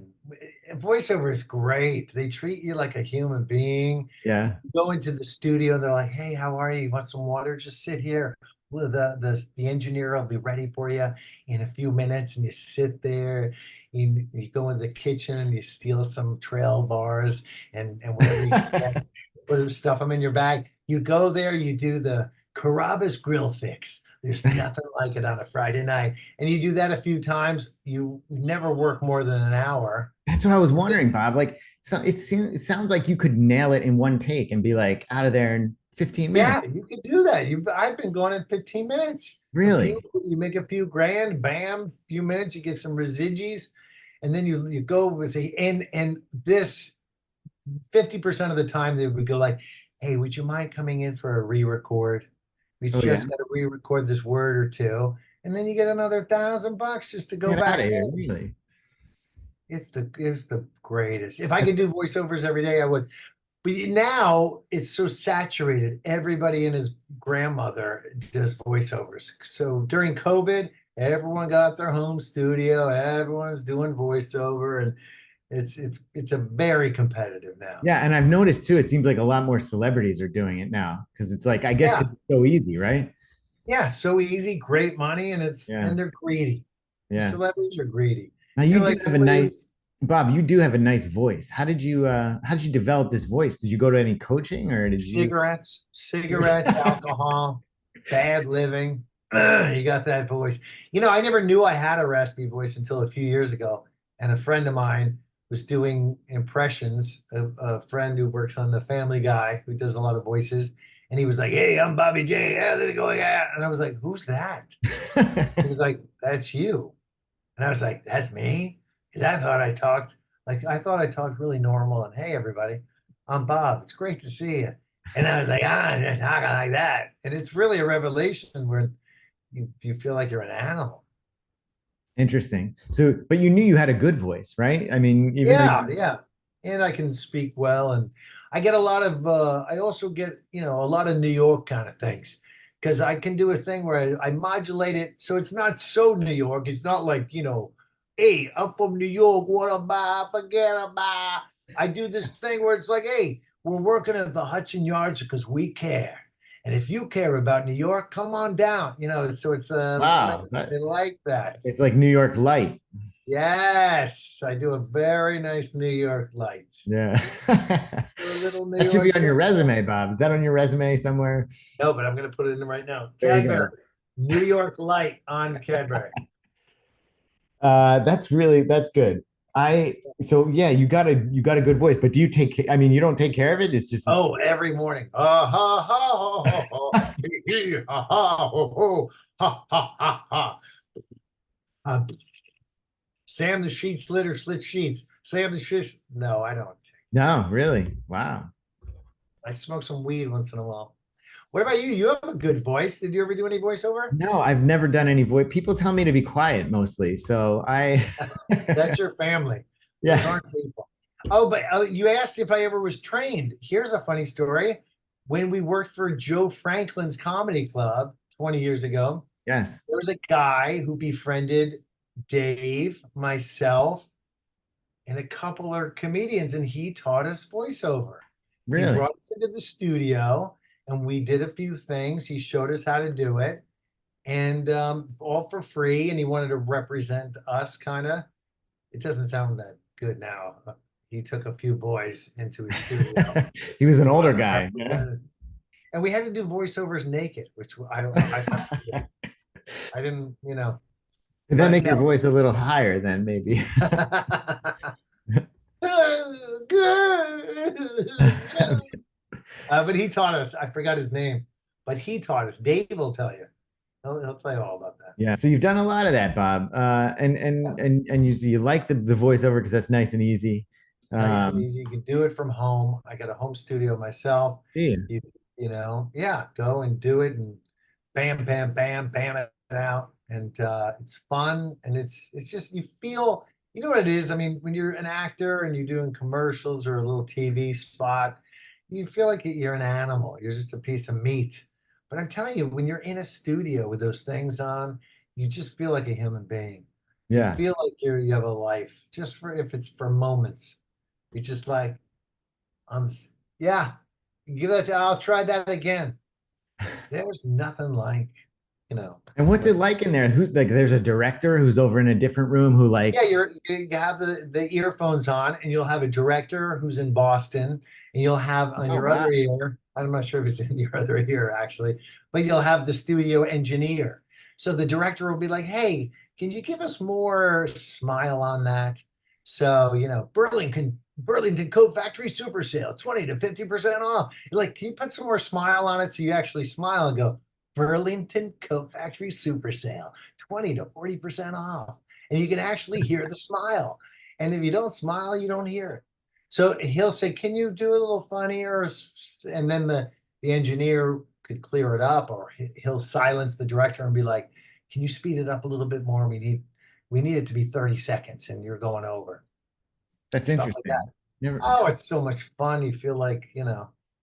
And voiceover is great. They treat you like a human being. Yeah. You go into the studio and they're like, hey, how are you? You want some water? Just sit here. Well, the engineer will be ready for you in a few minutes. And you sit there, you go in the kitchen and you steal some trail bars and whatever you get, stuff them in your bag. You go there, you do the Carrabba's grill fix. There's nothing like it on a Friday night. And you do that a few times, you never work more than an hour. That's what I was wondering, Bob. Like, so it sounds like you could nail it in one take and be like out of there in 15 minutes. Yeah, you could do that. I've been going in 15 minutes. Really? You make a few grand, bam, few minutes, you get some residues, and then you go with and this 50% of the time they would go like, hey, would you mind coming in for a re-record? We Oh, just yeah? got to re-record this word or two, and then you get another $1,000 just to go Get back out of here, in. really? It's the greatest. If I could do voiceovers every day, I would. But now it's so saturated. Everybody and his grandmother does voiceovers. So during COVID, everyone got their home studio. Everyone's doing voiceover, and it's a very competitive now. Yeah, and I've noticed too, it seems like a lot more celebrities are doing it now because it's like, I guess Yeah. 'cause it's so easy, right? Yeah, so easy, great money, and Yeah. and they're greedy. The Yeah. celebrities are greedy. Now you They're do like, have a nice, Bob, you do have a nice voice. How did you develop this voice? Did you go to any coaching or did you? cigarettes, alcohol, bad living. You got that voice. I never knew I had a raspy voice until a few years ago. And a friend of mine was doing impressions of a friend who works on the Family Guy, who does a lot of voices. And he was like, hey, I'm Bobby J. How's it going on? And I was like, who's that? He was like, that's you. And I was like, that's me? Because I thought I talked really normal. And hey, everybody, I'm Bob. It's great to see you. And I was like, I'm just talking like that. And it's really a revelation where you feel like you're an animal. Interesting. So, but you knew you had a good voice, right? I mean, even though Yeah. And I can speak well. And I get a lot of, I also get, a lot of New York kind of things. Because I can do a thing where I modulate it. So it's not so New York. It's not like, hey, I'm from New York. What about? Forget about. I do this thing where it's like, hey, we're working at the Hudson Yards because we care. And if you care about New York, come on down. So it's wow, they like that. it's like New York light. Yes, I do a very nice New York light. Yeah. Little New That should be York on your light. resume, Bob. Is that on your resume somewhere? No, but I'm going to put it in right now. There you Cadbury, New York light on Cadbury. That's good. So yeah, you got a good voice, but do you I mean, you don't take care of it? It's just Every morning. Ha ha ha ha ha hee, ha ha ho ha ha ha ha. Sam the sheet slitter slit sheets. Sam the sheets. No, I don't. No, really. Wow. I smoke some weed once in a while. What about you? You have a good voice. Did you ever do any voiceover? No, I've never done any voice. People tell me to be quiet mostly, so I. That's your family. Yeah. Those aren't people. Oh, but you asked if I ever was trained. Here's a funny story. When we worked for Joe Franklin's comedy club 20 years ago, yes, there was a guy who befriended Dave, myself, and a couple of comedians, and he taught us voiceover. Really? He brought us into the studio, and we did a few things. He showed us how to do it, and all for free. And he wanted to represent us, kind of. It doesn't sound that good now. He took a few boys into his studio. He was an older guy. Yeah. And we had to do voiceovers naked, which I didn't, Did that make your voice a little higher then, maybe? But he taught us. I forgot his name, but he taught us. Dave will tell you. He'll tell you all about that. Yeah, so you've done a lot of that, Bob, and you like the voiceover because that's nice and easy. Nice and easy. You can do it from home. I got a home studio myself. Yeah. Yeah, go and do it and bam, bam, bam, bam it out. And it's fun. And it's just, you feel, you know what it is? I mean, when you're an actor and you're doing commercials or a little TV spot, you feel like you're an animal. You're just a piece of meat. But I'm telling you, when you're in a studio with those things on, you just feel like a human being. Yeah. You feel like you have a life, just for if it's for moments. You're just like, yeah, give that. I'll try that again. There's nothing like, And what's it like in there? Who's like? There's a director who's over in a different room who like. Yeah, you have the earphones on, and you'll have a director who's in Boston, and you'll have on your other ear. I'm not sure if it's in your other ear actually, but you'll have the studio engineer. So the director will be like, "Hey, can you give us more smile on that?" So Burlington Coat Factory Super Sale, 20 to 50% off. You're like, can you put some more smile on it so you actually smile and go, Burlington Coat Factory Super Sale, 20 to 40% off. And you can actually hear the smile. And if you don't smile, you don't hear it. So he'll say, can you do a little funnier? And then the engineer could clear it up, or he'll silence the director and be like, can you speed it up a little bit more? We need it to be 30 seconds and you're going over. That's Stuff interesting. Like that. Oh, it's so much fun. You feel like,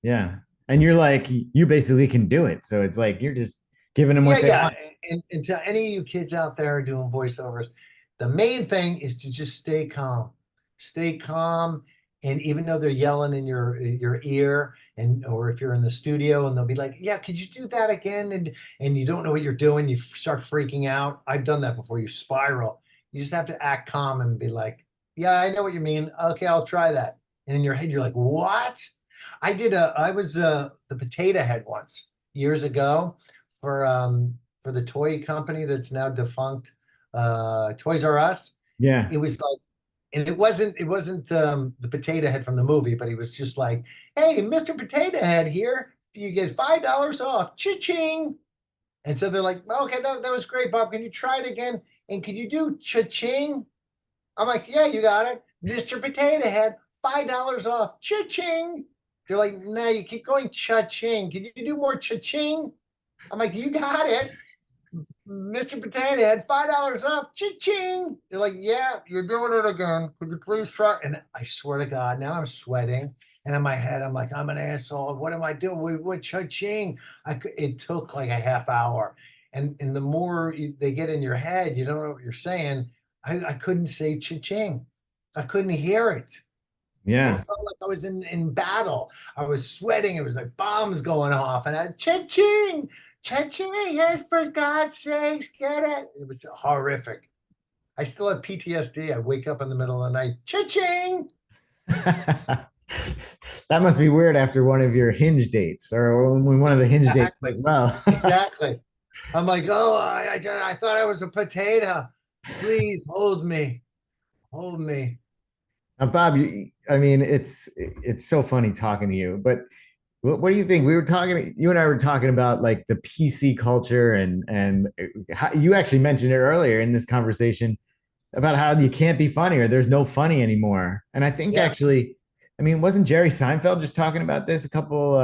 Yeah. And you're like, you basically can do it. So it's like, you're just giving them what they want. And to any of you kids out there doing voiceovers, the main thing is to just stay calm. Stay calm. And even though they're yelling in your ear, or if you're in the studio and they'll be like, yeah, could you do that again? And you don't know what you're doing. You start freaking out. I've done that before. You spiral. You just have to act calm and be like, yeah, I know what you mean. Okay, I'll try that. And in your head, you're like, what? I was the potato head once years ago for the toy company that's now defunct, Toys R Us. Yeah. It was like, and it wasn't the potato head from the movie, but he was just like, hey, Mr. Potato Head here, you get $5 off, cha-ching. And so they're like, okay, that was great, Bob. Can you try it again? And can you do cha-ching? I'm like, yeah, you got it. Mr. Potato Head, $5 off, cha-ching. They're like, no, you keep going cha-ching. Can you do more cha-ching? I'm like, you got it. Mr. Potato Head, $5 off, cha-ching. They're like, yeah, you're doing it again. Could you please try? And I swear to God, now I'm sweating. And in my head, I'm like, I'm an asshole. What am I doing? What cha-ching? It took like a half hour. And the more they get in your head, you don't know what you're saying. I couldn't say cha-ching. I couldn't hear it. Yeah. I felt like I was in battle. I was sweating. It was like bombs going off. And I cha-ching, cha-ching, yes, for God's sakes, get it. It was horrific. I still have PTSD. I wake up in the middle of the night, cha-ching. That must be weird after one of your Hinge dates, or when one of the Hinge dates as well. Exactly. I'm like, oh, I thought I was a potato. Please hold me. Hold me. Bob, I mean, it's so funny talking to you, but what do you think? You and I were talking about like the PC culture, and how, you actually mentioned it earlier in this conversation about how you can't be funny, or there's no funny anymore. And I think actually, I mean, wasn't Jerry Seinfeld just talking about this a couple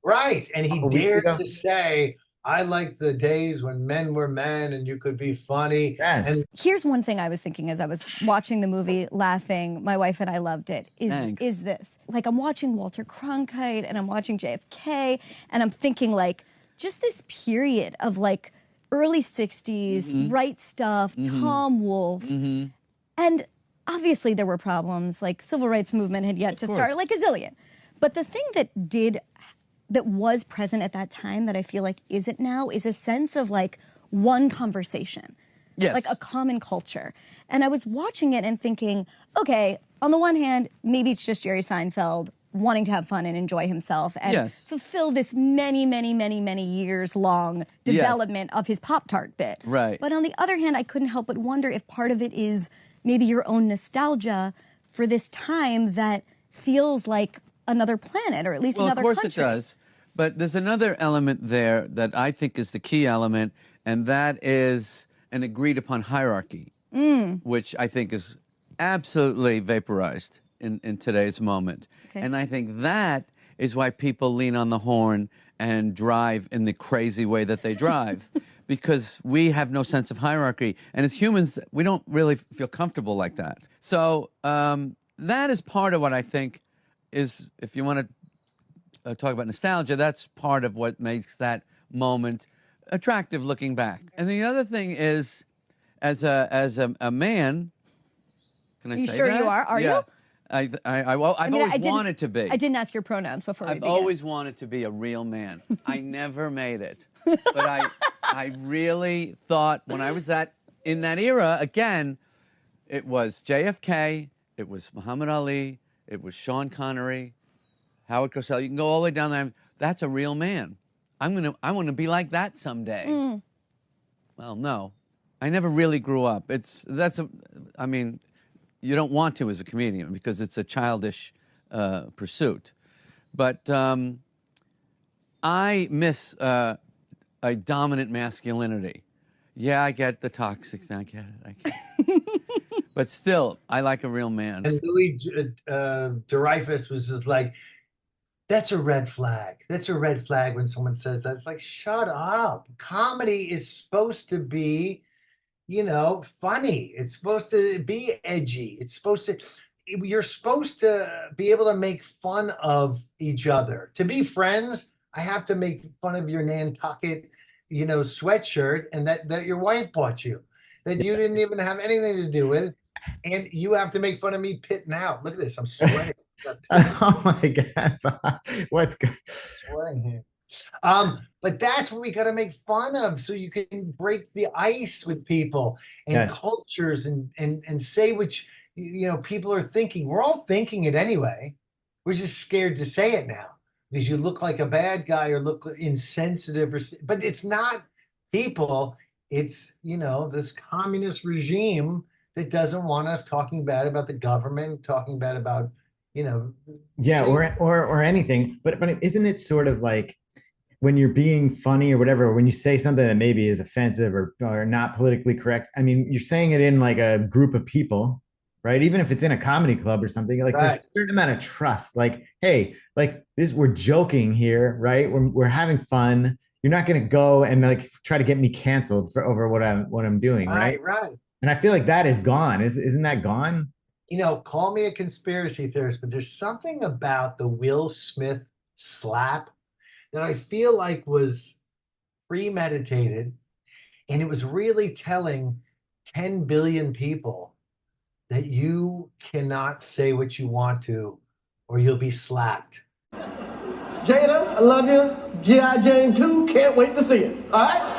right. And he dared ago? to say, I like the days when men were men and you could be funny. Yes. And here's one thing I was thinking as I was watching the movie, laughing. My wife and I loved it. Is this like I'm watching Walter Cronkite and I'm watching JFK and I'm thinking like just this period of like early 60s, Right Stuff, Tom Wolfe, and obviously there were problems. Like civil rights movement had yet to start, like a zillion. But the thing that was present at that time that I feel like isn't now is a sense of like one conversation, like a common culture. And I was watching it and thinking, okay, on the one hand, maybe it's just Jerry Seinfeld wanting to have fun and enjoy himself and fulfill this many, many, many, many years long development of his Pop-Tart bit. Right. But on the other hand, I couldn't help but wonder if part of it is maybe your own nostalgia for this time that feels like another planet, or at least another country. Of course it does. But there's another element there that I think is the key element, and that is an agreed upon hierarchy, which I think is absolutely vaporized in today's moment. Okay. And I think that is why people lean on the horn and drive in the crazy way that they drive. Because we have no sense of hierarchy. And as humans, we don't really feel comfortable like that. So that is part of what I think is, if you want to talk about nostalgia, that's part of what makes that moment attractive looking back. And the other thing is, as a man, can I say that? You sure you are? Are you? I've always wanted to be. I didn't ask your pronouns before we I've began. always wanted to be a real man. I never made it. But I really thought when I was in that era, again, it was JFK, it was Muhammad Ali, it was Sean Connery, Howard Cosell. You can go all the way down there. That's a real man. I want to be like that someday. Well, no. I never really grew up. I mean, you don't want to as a comedian because it's a childish pursuit. But I miss a dominant masculinity. Yeah, I get the toxic thing. I get it. But still, I like a real man. And Louis Dreyfus was just like, that's a red flag. That's a red flag when someone says that. It's like, shut up. Comedy is supposed to be, funny. It's supposed to be edgy. You're supposed to be able to make fun of each other. To be friends, I have to make fun of your Nantucket, sweatshirt and that your wife bought you, that you didn't even have anything to do with. And you have to make fun of me pitting out. Look at this. I'm sweating. Oh my God. What's good? Sweating here. But that's what we got to make fun of, so you can break the ice with people and cultures and say which people are thinking. We're all thinking it anyway. We're just scared to say it now because you look like a bad guy or look insensitive, but it's not people. It's this communist regime that doesn't want us talking bad about the government, talking bad about or anything. But isn't it sort of like, when you're being funny or whatever, when you say something that maybe is offensive or not politically correct, I mean, you're saying it in like a group of people, right? Even if it's in a comedy club or something, like there's a certain amount of trust. Like, hey, like this, we're joking here, right? We're having fun. You're not going to go and like try to get me canceled over what I'm doing, right? Right. And I feel like that is gone. Isn't that gone? Call me a conspiracy theorist, but there's something about the Will Smith slap that I feel like was premeditated, and it was really telling 10 billion people that you cannot say what you want to or you'll be slapped. Jada, I love you. G.I. Jane 2, can't wait to see it. All right?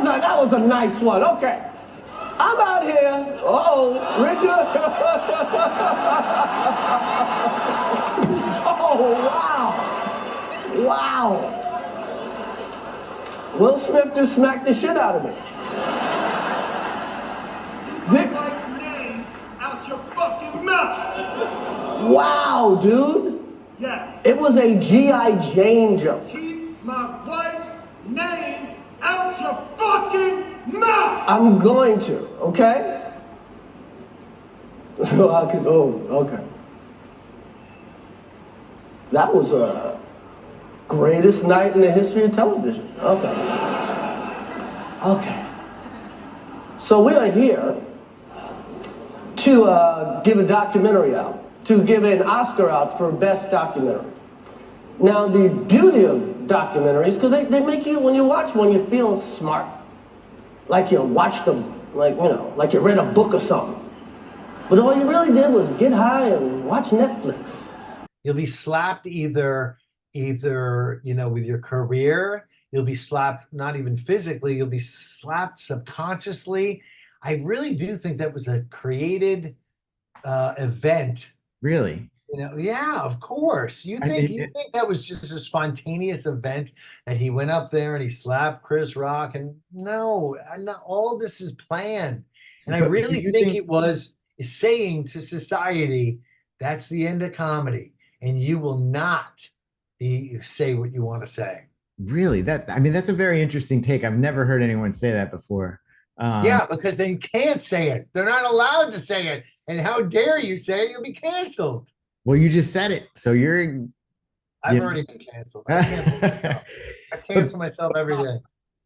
That was a nice one. Okay. I'm out here. Richard. Oh, wow. Will Smith just smacked the shit out of me. Keep my wife's name out your fucking mouth. Wow, dude. Yes. It was a G.I. Jane joke. Keep my wife's name out your fucking mouth. I'm going to, okay? Okay. That was a greatest night in the history of television. Okay. So we are here to give a documentary out, to give an Oscar out for best documentary. Now, the beauty of documentaries, because they make you, when you watch one, you feel smart. Like you watched them, like you read a book or something. But all you really did was get high and watch Netflix. You'll be slapped either with your career. You'll be slapped not even physically. You'll be slapped subconsciously. I really do think that was a created event. Really? You know, yeah, of course. You I think mean, that was just a spontaneous event that he went up there and he slapped Chris Rock? And no, not all this is planned. And I but do really you think think it was saying to society, that's the end of comedy, and you will not say what you want to say. really that's a very interesting take. I've never heard anyone say that before. Yeah, because they can't say it. They're not allowed to say it. And how dare you say it? You'll be canceled. Well, you just said it, so you're. I've already been canceled. I cancel myself every day.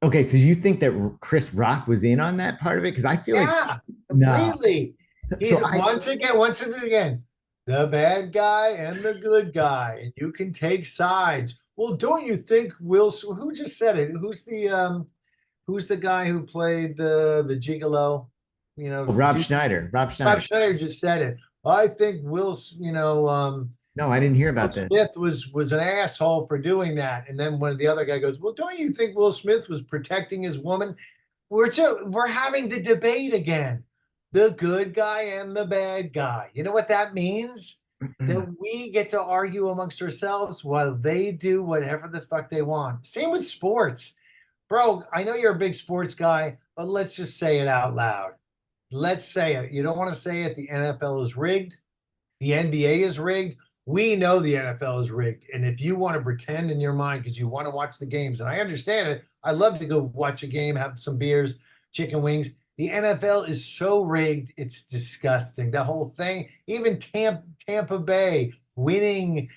Okay, so you think that Chris Rock was in on that part of it? Because I feel Yeah, no. completely. He's once again, the bad guy and the good guy, and you can take sides. Well, don't you think who just said it? Who's the guy who played the gigolo? You know, Rob Schneider. Rob Schneider just said it. I think no, I didn't hear about Will this. Smith was an asshole for doing that. And then when the other guy goes, well, don't you think Will Smith was protecting his woman? We're having the debate again. The good guy and the bad guy. You know what that means? That we get to argue amongst ourselves while they do whatever the fuck they want. Same with sports. Bro, I know you're a big sports guy, but let's just say it out loud. Let's say it. You don't want to say it. The NFL is rigged. The NBA is rigged. We know the NFL is rigged. And if you want to pretend in your mind because you want to watch the games, and I understand it, I love to go watch a game, have some beers, chicken wings. The NFL is so rigged, it's disgusting. The whole thing, even Tampa Bay winning,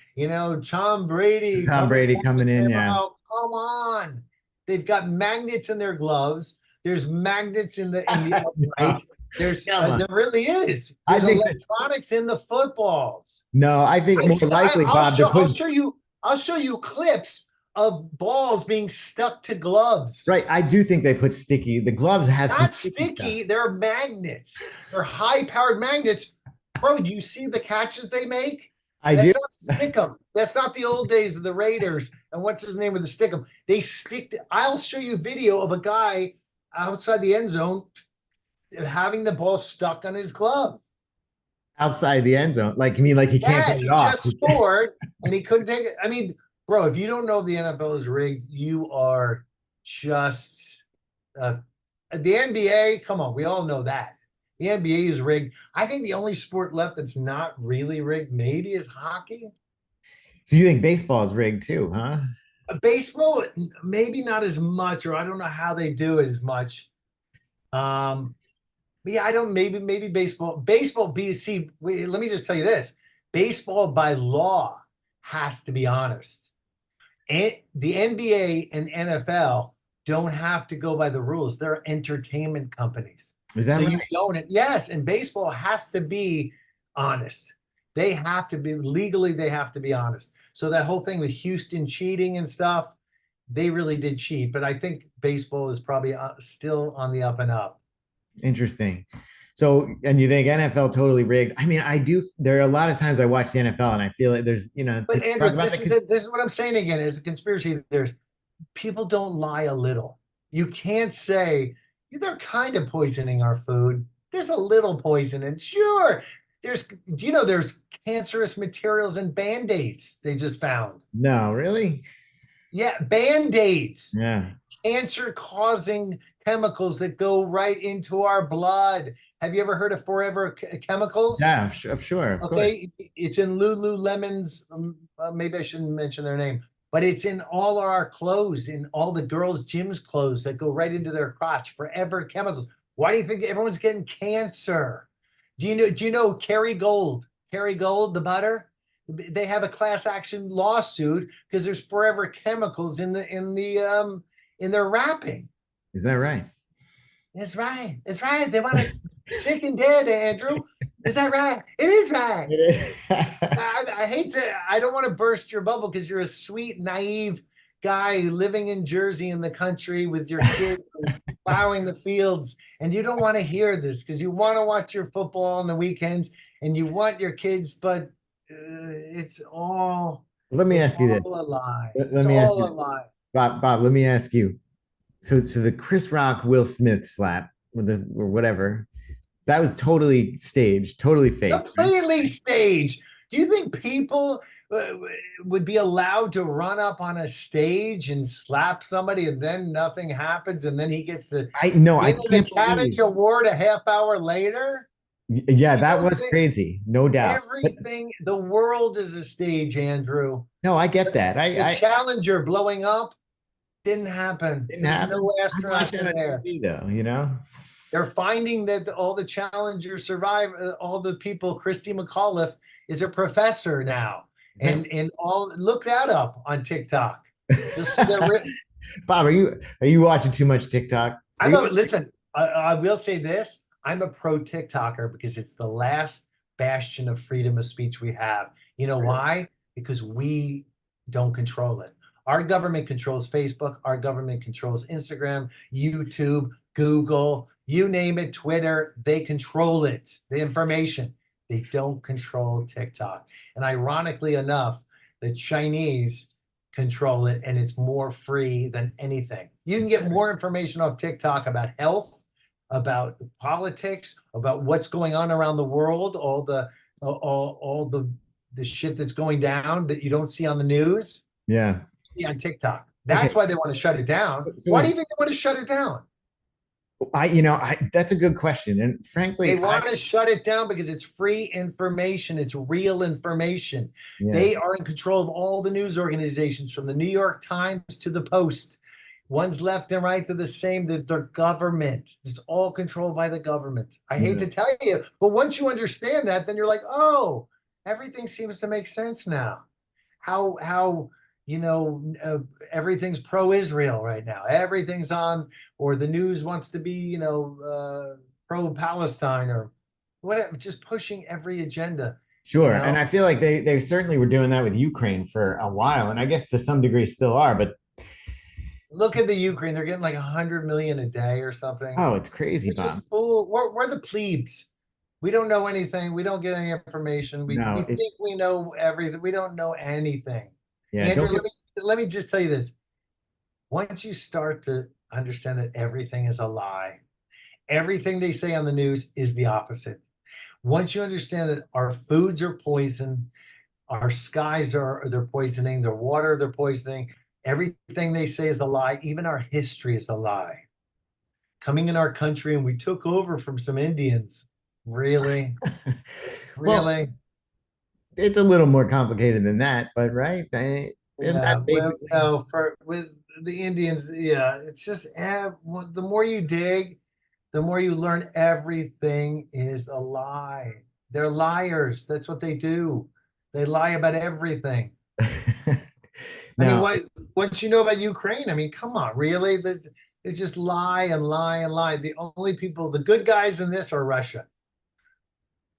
Tom Brady. Coming in, yeah. Come on. They've got magnets in their gloves. There's magnets in the upright. There really is. There's electronics in the footballs. No, I think more likely, Bob. I'll show you clips of balls being stuck to gloves. Right. I do think they put sticky. The gloves have not some sticky. They're magnets. They're high-powered magnets. Bro, do you see the catches they make? I That's do. not stick 'em. That's not the old days of the Raiders. And what's his name with the stick 'em? They stick. I'll show you video of a guy outside the end zone having the ball stuck on his glove outside the end zone. Like, you mean like he can't get it off? Just scored and he couldn't take it. I mean, bro, if you don't know the NFL is rigged, you are just the NBA. Come on, we all know that the NBA is rigged. I think the only sport left that's not really rigged maybe is hockey. So you think baseball is rigged too, huh? Baseball, maybe not as much, or I don't know how they do it as much. But yeah, I don't. Maybe baseball. See, let me just tell you this: baseball by law has to be honest. And the NBA and NFL don't have to go by the rules. They're entertainment companies. Is that so right? You don't? Yes, and baseball has to be honest. They have to be legally. They have to be honest. So that whole thing with Houston cheating and stuff, they really did cheat. But I think baseball is probably still on the up and up. Interesting. So, and you think NFL totally rigged? I mean, I do. There are a lot of times I watch the NFL and I feel like there's, But Andrew, this is what I'm saying again. As a conspiracy, there's people don't lie a little. You can't say they're kind of poisoning our food. There's a little poison, and sure, there's cancerous materials in Band-Aids they just found. No, really? Yeah, Band-Aids. Yeah. Cancer-causing chemicals that go right into our blood. Have you ever heard of Forever Chemicals? Yeah, sure. Okay, it's in Lululemon's. Maybe I shouldn't mention their name, but it's in all our clothes, in all the girls' gym's clothes that go right into their crotch. Forever Chemicals. Why do you think everyone's getting cancer? Do you know Kerry Gold? Kerry Gold, the butter. They have a class action lawsuit because there's Forever Chemicals in their wrapping. Is that right? It's right. It's right. They want us sick and dead, Andrew. Is that right? It is right. It is. I hate to. I don't want to burst your bubble because you're a sweet, naive guy living in Jersey in the country with your kids plowing the fields, and you don't want to hear this because you want to watch your football on the weekends and you want your kids, but it's all. Let me ask you this. A lie. Let me ask you, Bob. Let me ask you. So the Chris Rock Will Smith slap or whatever, that was totally staged, totally fake. Completely staged. Do you think people would be allowed to run up on a stage and slap somebody and then nothing happens and then he gets the I win the can't Academy believe. Award a half hour later? Yeah, that was crazy, no doubt. But Everything, the world is a stage, Andrew. no, I get that. The Challenger blowing up didn't happen. Didn't There's happen. no I watched astronauts that in on there. TV though, you know. They're finding that all the Challenger survive. All the people. Christy McAuliffe is a professor now, and all look that up on TikTok. Bob, are you watching too much TikTok? I love it. Listen, I will say this: I'm a pro TikToker because it's the last bastion of freedom of speech we have. You know why? Because we don't control it. Our government controls Facebook. Our government controls Instagram, YouTube, Google, you name it, Twitter. They control it, the information. They don't control TikTok. And ironically enough, the Chinese control it, and it's more free than anything. You can get more information off TikTok about health, about politics, about what's going on around the world, all the shit that's going down that you don't see on the news. Yeah. See on TikTok. That's why they want to shut it down. Why do you think they want to shut it down? That's a good question. And frankly, they want to shut it down because it's free information. It's real information. Yeah. They are in control of all the news organizations from the New York Times to the Post. One's left and right, they're the same. They're government. It's all controlled by the government. I hate to tell you, but once you understand that, then you're like, oh, everything seems to make sense now. How everything's pro-Israel right now. Everything's on, or the news wants to be, pro-Palestine or whatever, just pushing every agenda. Sure. And I feel like they certainly were doing that with Ukraine for a while. And I guess to some degree still are, but look at the Ukraine. They're getting like 100 million a day or something. Oh, it's crazy, Bob. Just fool. We're the plebes. We don't know anything. We don't get any information. We think we know everything. We don't know anything. Yeah, Andrew, let me just tell you this. Once you start to understand that everything is a lie, everything they say on the news is the opposite. Once you understand that our foods are poison, our skies they're poisoning, their water they're poisoning, everything they say is a lie, even our history is a lie. Coming in our country and we took over from some Indians. Really? Really? Well, it's a little more complicated than that, but right? With the Indians, it's just the more you dig, the more you learn everything is a lie. They're liars. That's what they do. They lie about everything. What you know about Ukraine? I mean, come on, really? They just lie and lie and lie. The only people, the good guys in this are Russia.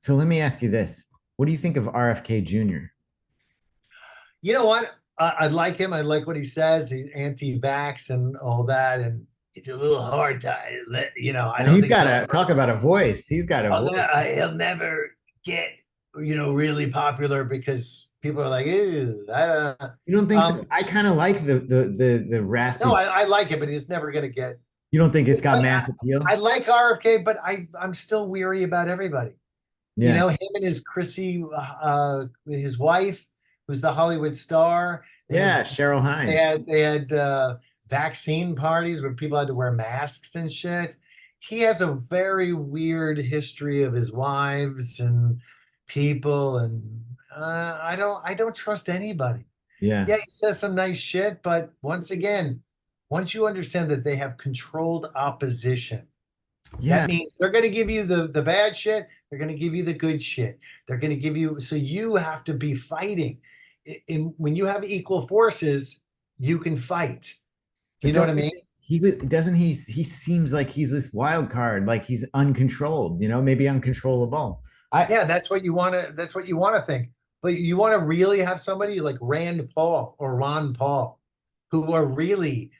So let me ask you this. What do you think of RFK Jr.? You know what? I like him. I like what he says. He's anti-vax and all that. And it's a little hard to, I don't he's got to talk about a voice. He's got a voice. He'll never get, really popular because people are like, ew. You don't think so? I kind of like the raspy. No, I like it, but he's never going to get. You don't think it's got mass appeal? I like RFK, but I'm still weary about everybody. Yeah. Him and his Chrissy, his wife, who's the Hollywood star. Cheryl Hines. They had vaccine parties where people had to wear masks and shit. He has a very weird history of his wives and people, and I don't trust anybody. Yeah, he says some nice shit, but once you understand that they have controlled opposition, that means they're going to give you the bad shit. They're going to give you the good shit. They're going to give you, so you have to be fighting. When you have equal forces, you can fight. You know what I mean? He seems like he's this wild card, like he's uncontrolled, maybe uncontrollable. That's what you want to think. But you want to really have somebody like Rand Paul or Ron Paul, who are really,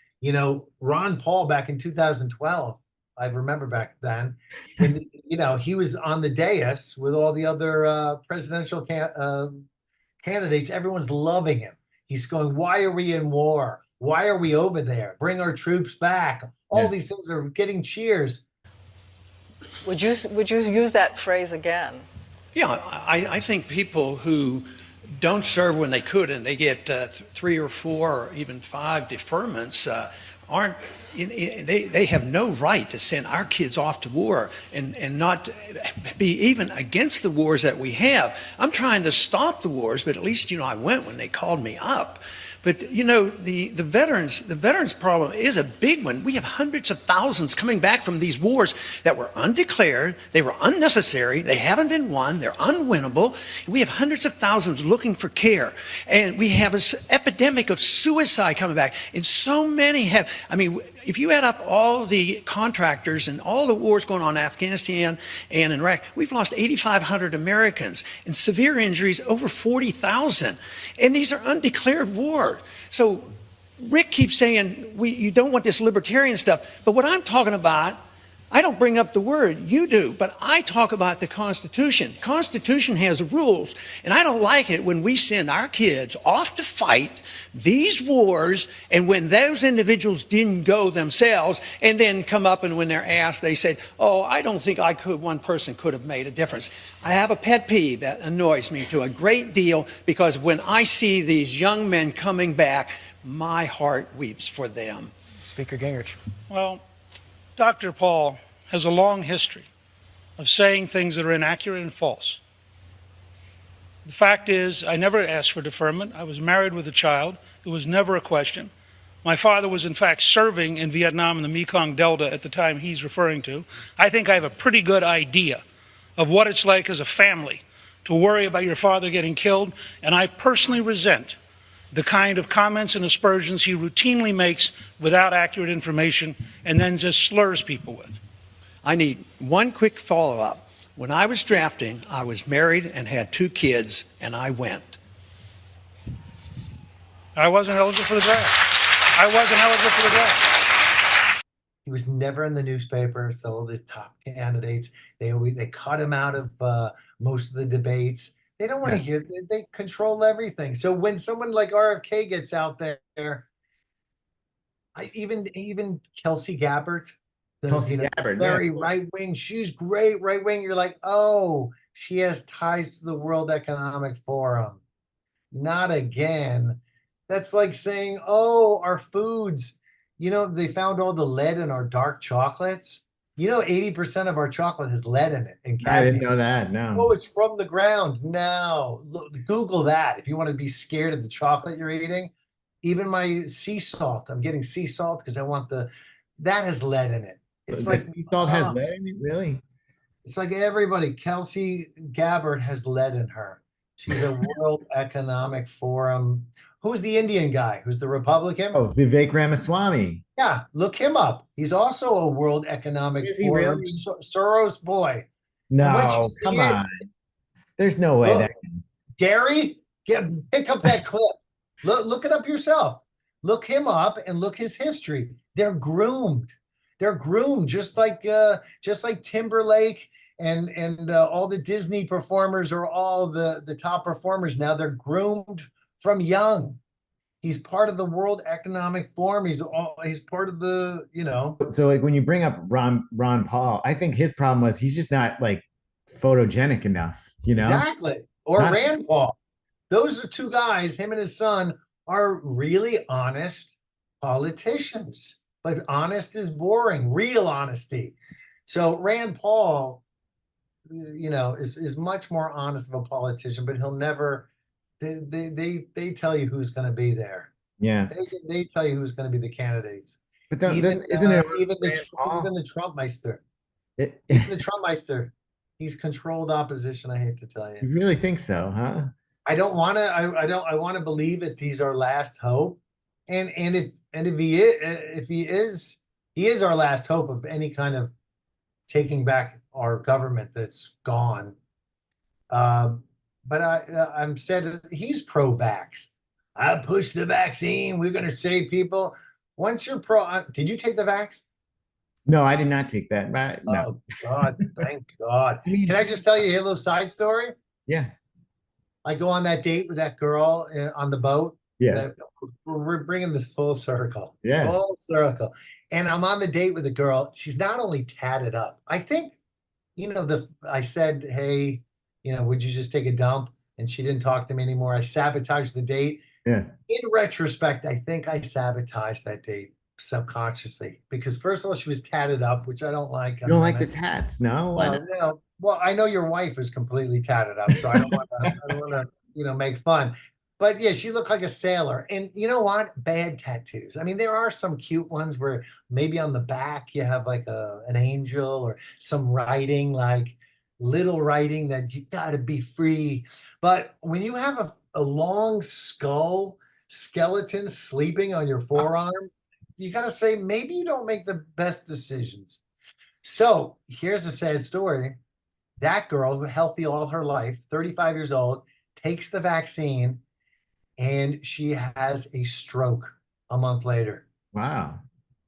Ron Paul back in 2012. I remember back then, and he was on the dais with all the other presidential candidates. Everyone's loving him. He's going, "Why are we in war? Why are we over there? Bring our troops back." All these things are getting cheers. Would you use that phrase again? Yeah, I think people who don't serve when they could and they get 3 or 4 or even 5 deferments aren't. They have no right to send our kids off to war and not be even against the wars that we have. I'm trying to stop the wars, but at least, I went when they called me up. But, the veterans problem is a big one. We have hundreds of thousands coming back from these wars that were undeclared. They were unnecessary. They haven't been won. They're unwinnable. We have hundreds of thousands looking for care. And we have an epidemic of suicide coming back. And so many have, if you add up all the contractors and all the wars going on in Afghanistan and in Iraq, we've lost 8,500 Americans and severe injuries over 40,000. And these are undeclared wars. So Rick keeps saying you don't want this libertarian stuff, but what I'm talking about, I don't bring up the word, you do, but I talk about the Constitution. Constitution has rules, and I don't like it when we send our kids off to fight these wars, and when those individuals didn't go themselves, and then come up and when they're asked, they say, oh, I don't think one person could have made a difference. I have a pet peeve that annoys me to a great deal, because when I see these young men coming back, my heart weeps for them. Speaker Gingrich. Well, Dr. Paul has a long history of saying things that are inaccurate and false. The fact is, I never asked for deferment. I was married with a child. It was never a question. My father was, in fact, serving in Vietnam in the Mekong Delta at the time he's referring to. I think I have a pretty good idea of what it's like as a family to worry about your father getting killed, and I personally resent the kind of comments and aspersions he routinely makes without accurate information and then just slurs people with. I need one quick follow-up. When I was drafting, I was married and had 2 kids, and I went. I wasn't eligible for the draft. I wasn't eligible for the draft. He was never in the newspaper. So the top candidates, they cut him out of most of the debates. They don't want to hear. They control everything. So when someone like RFK gets out there, even Kelsey Gabbard, very right wing. She's great right wing. You're like, oh, she has ties to the World Economic Forum. Not again. That's like saying, oh, our foods. They found all the lead in our dark chocolates. 80% of our chocolate has lead in it. And I didn't know that. No. Oh, it's from the ground. No. Look, Google that if you want to be scared of the chocolate you're eating. Even my sea salt. I'm getting sea salt because I want that has lead in it. It's The like sea salt has lead in it? Really? It's like everybody. Kelsey Gabbard has lead in her. She's a World Economic Forum. Who's the Indian guy? Who's the Republican? Oh, Vivek Ramaswamy. Yeah, look him up. He's also a World Economic Forum really? Soros boy. No, come on. There's no way that can. Gary, pick up that clip. Look it up yourself. Look him up and look his history. They're groomed. They're groomed just like Timberlake and all the Disney performers are all the top performers now. They're groomed from young. He's part of the World Economic Forum. He's part of the, So like when you bring up Ron Paul, I think his problem was he's just not like photogenic enough, Exactly. Or Rand Paul. Those are 2 guys, him and his son, are really honest politicians. But honest is boring, real honesty. So Rand Paul, is much more honest of a politician, but he'll never. They tell you who's going to be there. Yeah. They tell you who's going to be the candidates. But isn't it even the Trumpmeister? Even the Trumpmeister, he's controlled opposition. I hate to tell you. You really think so, huh? I don't want to. I want to believe that he's our last hope. And if he is our last hope of any kind of taking back our government that's gone. But I'm said he's pro-vax. I push the vaccine. We're going to save people. Once you're did you take the vax? No, I did not take that. No. Oh God, thank God. Can I just tell you a little side story? Yeah. I go on that date with that girl on the boat. Yeah. We're bringing this full circle. Yeah. Full circle. And I'm on the date with a girl. She's not only tatted up. I think, I said, hey, would you just take a dump? And she didn't talk to me anymore. I sabotaged the date. Yeah. In retrospect, I think I sabotaged that date subconsciously because first of all, she was tatted up, which I don't like. You don't like the tats, no? Why not? No. Well, I know your wife is completely tatted up, so I don't want to. I don't want to, make fun. But yeah, she looked like a sailor. And you know what? Bad tattoos. I mean, there are some cute ones where maybe on the back you have like an angel or some writing, like little writing that you got to be free. But when you have a long skeleton sleeping on your forearm, you got to say maybe you don't make the best decisions. So here's a sad story. That girl, healthy all her life, 35 years old, takes the vaccine and she has a stroke a month later. Wow.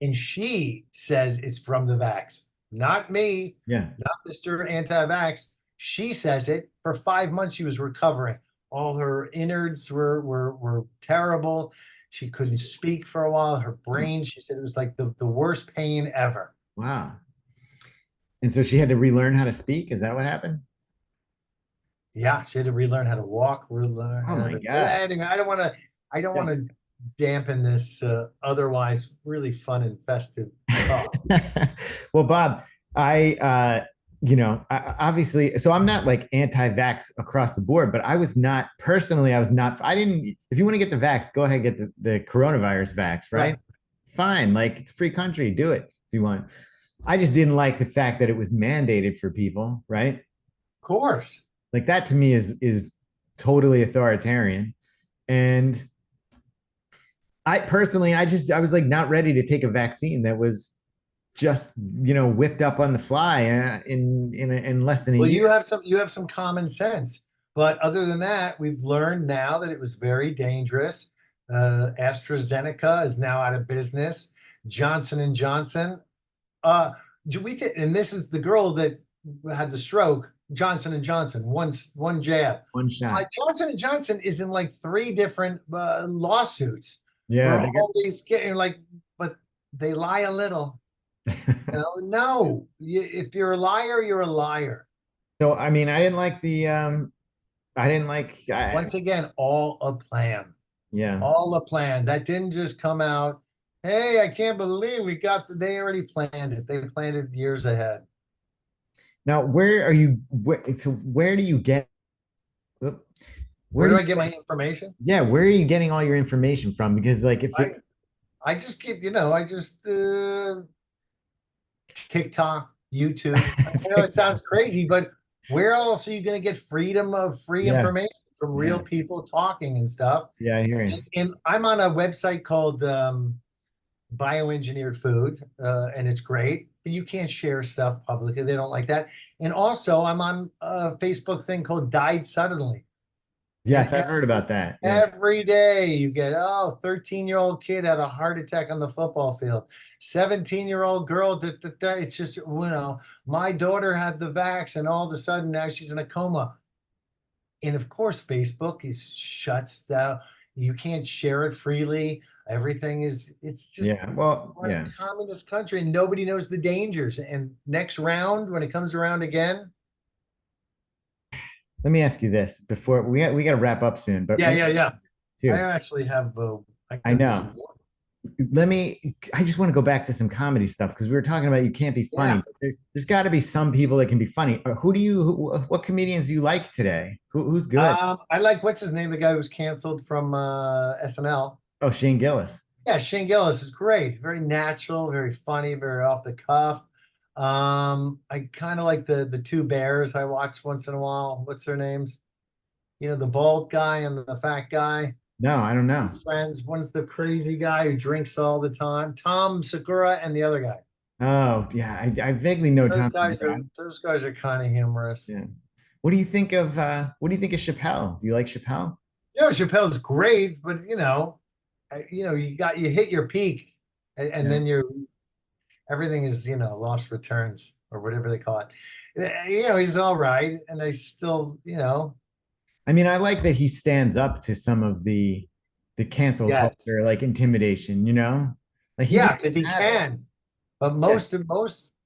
And she says it's from the vax. Not me. Yeah. Not Mr. Anti-vax. She says it. For 5 months she was recovering. All her innards were terrible. She couldn't speak for a while. Her brain, she said it was like the worst pain ever. Wow. And so she had to relearn how to speak? Is that what happened? Yeah, she had to relearn how to walk, relearn. Oh my God. I don't want to dampen this otherwise really fun and festive talk. Well, Bob, obviously, so I'm not like anti-vax across the board, but I was not, if you want to get the vax, go ahead and get the coronavirus vax, right? Fine. Like, it's a free country. Do it if you want. I just didn't like the fact that it was mandated for people, right? Of course. Like, that to me is totally authoritarian. And I personally, I was like not ready to take a vaccine that was just, whipped up on the fly in less than a year. You have some common sense. But other than that, we've learned now that it was very dangerous. AstraZeneca is now out of business. Johnson & Johnson. And this is the girl that had the stroke. Johnson & Johnson, one jab. One shot. Johnson & Johnson is in like 3 different lawsuits. Yeah. But they lie a little. No, if you're a liar, you're a liar. So, I mean, I didn't like once again, all a plan. Yeah. All a plan. That didn't just come out. Hey, I can't believe they already planned it. They planned it years ahead. Now, where do you get? Where do I get my information? Yeah, where are you getting all your information from? Because like, I just keep, TikTok, YouTube. I know it sounds crazy, but where else are you going to get freedom of free information from real people talking and stuff? Yeah, I hear you. And I'm on a website called Bioengineered Food, and it's great. But you can't share stuff publicly. They don't like that. And also, I'm on a Facebook thing called Died Suddenly. Yes, I've heard about that. Every day you get, 13-year-old kid had a heart attack on the football field. 17-year-old girl, it's just, my daughter had the vax and all of a sudden now she's in a coma. And of course, Facebook shuts down. You can't share it freely. Everything it's just a communist country and nobody knows the dangers. And next round, when it comes around again. Let me ask you this before we got to wrap up soon. But I actually have. I know. I just want to go back to some comedy stuff because we were talking about you can't be funny. Yeah. There's got to be some people that can be funny. What comedians do you like today? Who's good? I like what's his name? The guy who was canceled from SNL. Oh, Shane Gillis. Yeah, Shane Gillis is great. Very natural, very funny, very off the cuff. I kind of like the 2 bears I watch once in a while. What's their names? The bald guy and the fat guy. No, I don't know. Friends. One's the crazy guy who drinks all the time. Tom Segura and the other guy. Oh, yeah. I vaguely know Tom Segura. Those guys are kind of humorous. Yeah. What do you think of Chappelle? Do you like Chappelle? Chappelle's great, but you hit your peak and then everything is, lost returns or whatever they call it. He's all right. And I still, I mean, I like that he stands up to some of the cancel culture, like intimidation, like because he can, but most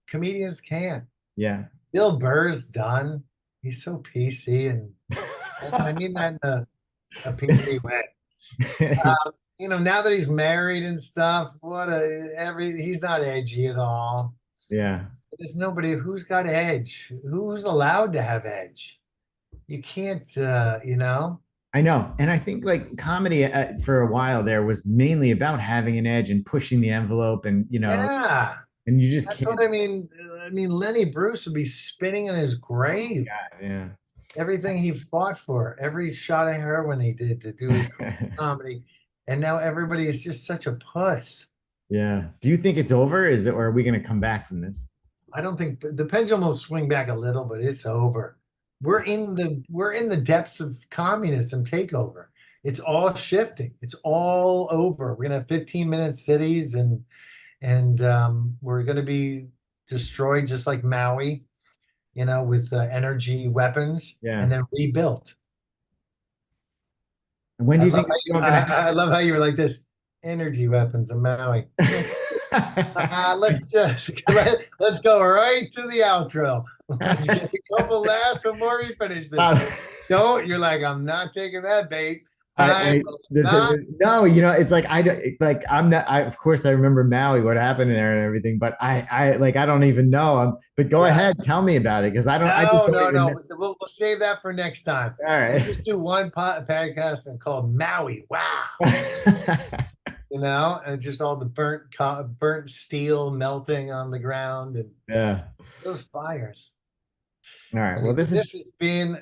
comedians can't. Yeah. Bill Burr's done. He's so PC, and I mean that in a PC way. Now that he's married and stuff, he's not edgy at all. Yeah. There's nobody who's got edge. Who's allowed to have edge? You can't, I know. And I think like comedy for a while there was mainly about having an edge and pushing the envelope and, Yeah. and you just That's can't. what I mean. Lenny Bruce would be spinning in his grave. Yeah. Everything he fought for, every shot of heroin he did to do his comedy. And now everybody is just such a puss. Yeah. Do you think it's over? Or are we going to come back from this? I don't think the pendulum will swing back a little, but it's over. We're in the depths of communism takeover. It's all shifting. It's all over. We're gonna have 15-minute cities, and we're gonna be destroyed just like Maui, with energy weapons, and then rebuilt. And when do you think I love how you were like this? Energy weapons in Maui. Let's go right to the outro. Let's get a couple laughs before we finish this. You're like, I'm not taking that bait. No, it's like I'm not. Of course, I remember Maui, what happened there and everything, but I don't even know. But go ahead, tell me about it because I don't. I just don't no. We'll save that for next time. All right, we'll just do one podcast and called Maui. Wow. And just all the burnt steel melting on the ground and those fires. All right. Well, this has been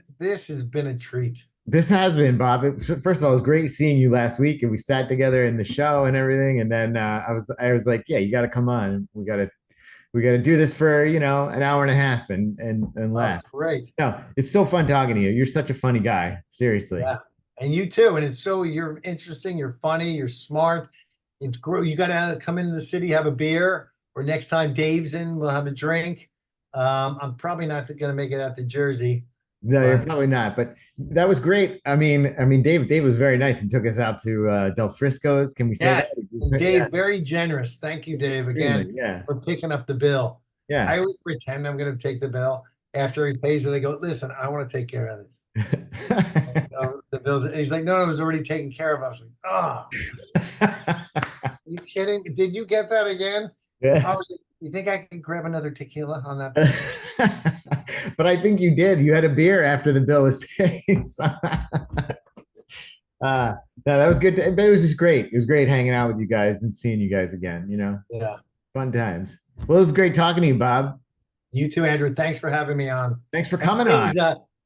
a treat. This has been, Bob. First of all, it was great seeing you last week, and we sat together in the show and everything. And then I was like, yeah, you got to come on. We got to do this for an hour and a half and laugh. That's great. No, it's so fun talking to you. You're such a funny guy. Seriously. Yeah. And you too. And you're interesting, you're funny, you're smart. It's great. You got to come into the city, have a beer, or next time Dave's in, we'll have a drink. I'm probably not going to make it out to Jersey. No, you're probably not. But that was great. I mean, Dave was very nice and took us out to Del Frisco's. Can we say that? Dave, very generous. Thank you, Dave, again for picking up the bill. Yeah. I always pretend I'm going to take the bill. After he pays it, I go, listen, I want to take care of it. The bills. And he's like, no, it was already taken care of. I was like, are you kidding? Did you get that again? Yeah. I was like, you think I can grab another tequila on that? But I think you did. You had a beer after the bill was paid. No, that was good. But it was just great. It was great hanging out with you guys and seeing you guys again. Yeah. Fun times. Well, it was great talking to you, Bob. You too, Andrew. Thanks for having me on. Thanks for coming on.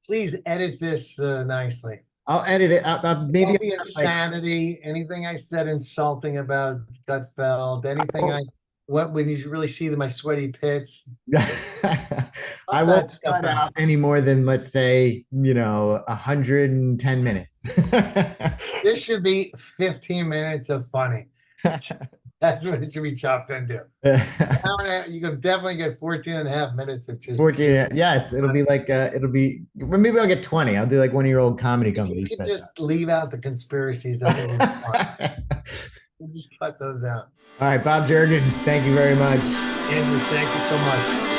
Please edit this nicely. I'll edit it. Maybe the insanity, anything I said insulting about Gutfeld, anything when you really see my sweaty pits. I won't cut out any more than, let's say, 110 minutes. This should be 15 minutes of funny. That's what it should be chopped into. You can definitely get 14 and a half minutes of just 14. Yes, it'll be like well, maybe I'll get 20. I'll do like one of your old comedy companies. You can just leave out the conspiracies. We'll just cut those out. All right, Bob Juergens, thank you very much. Andrew, thank you so much.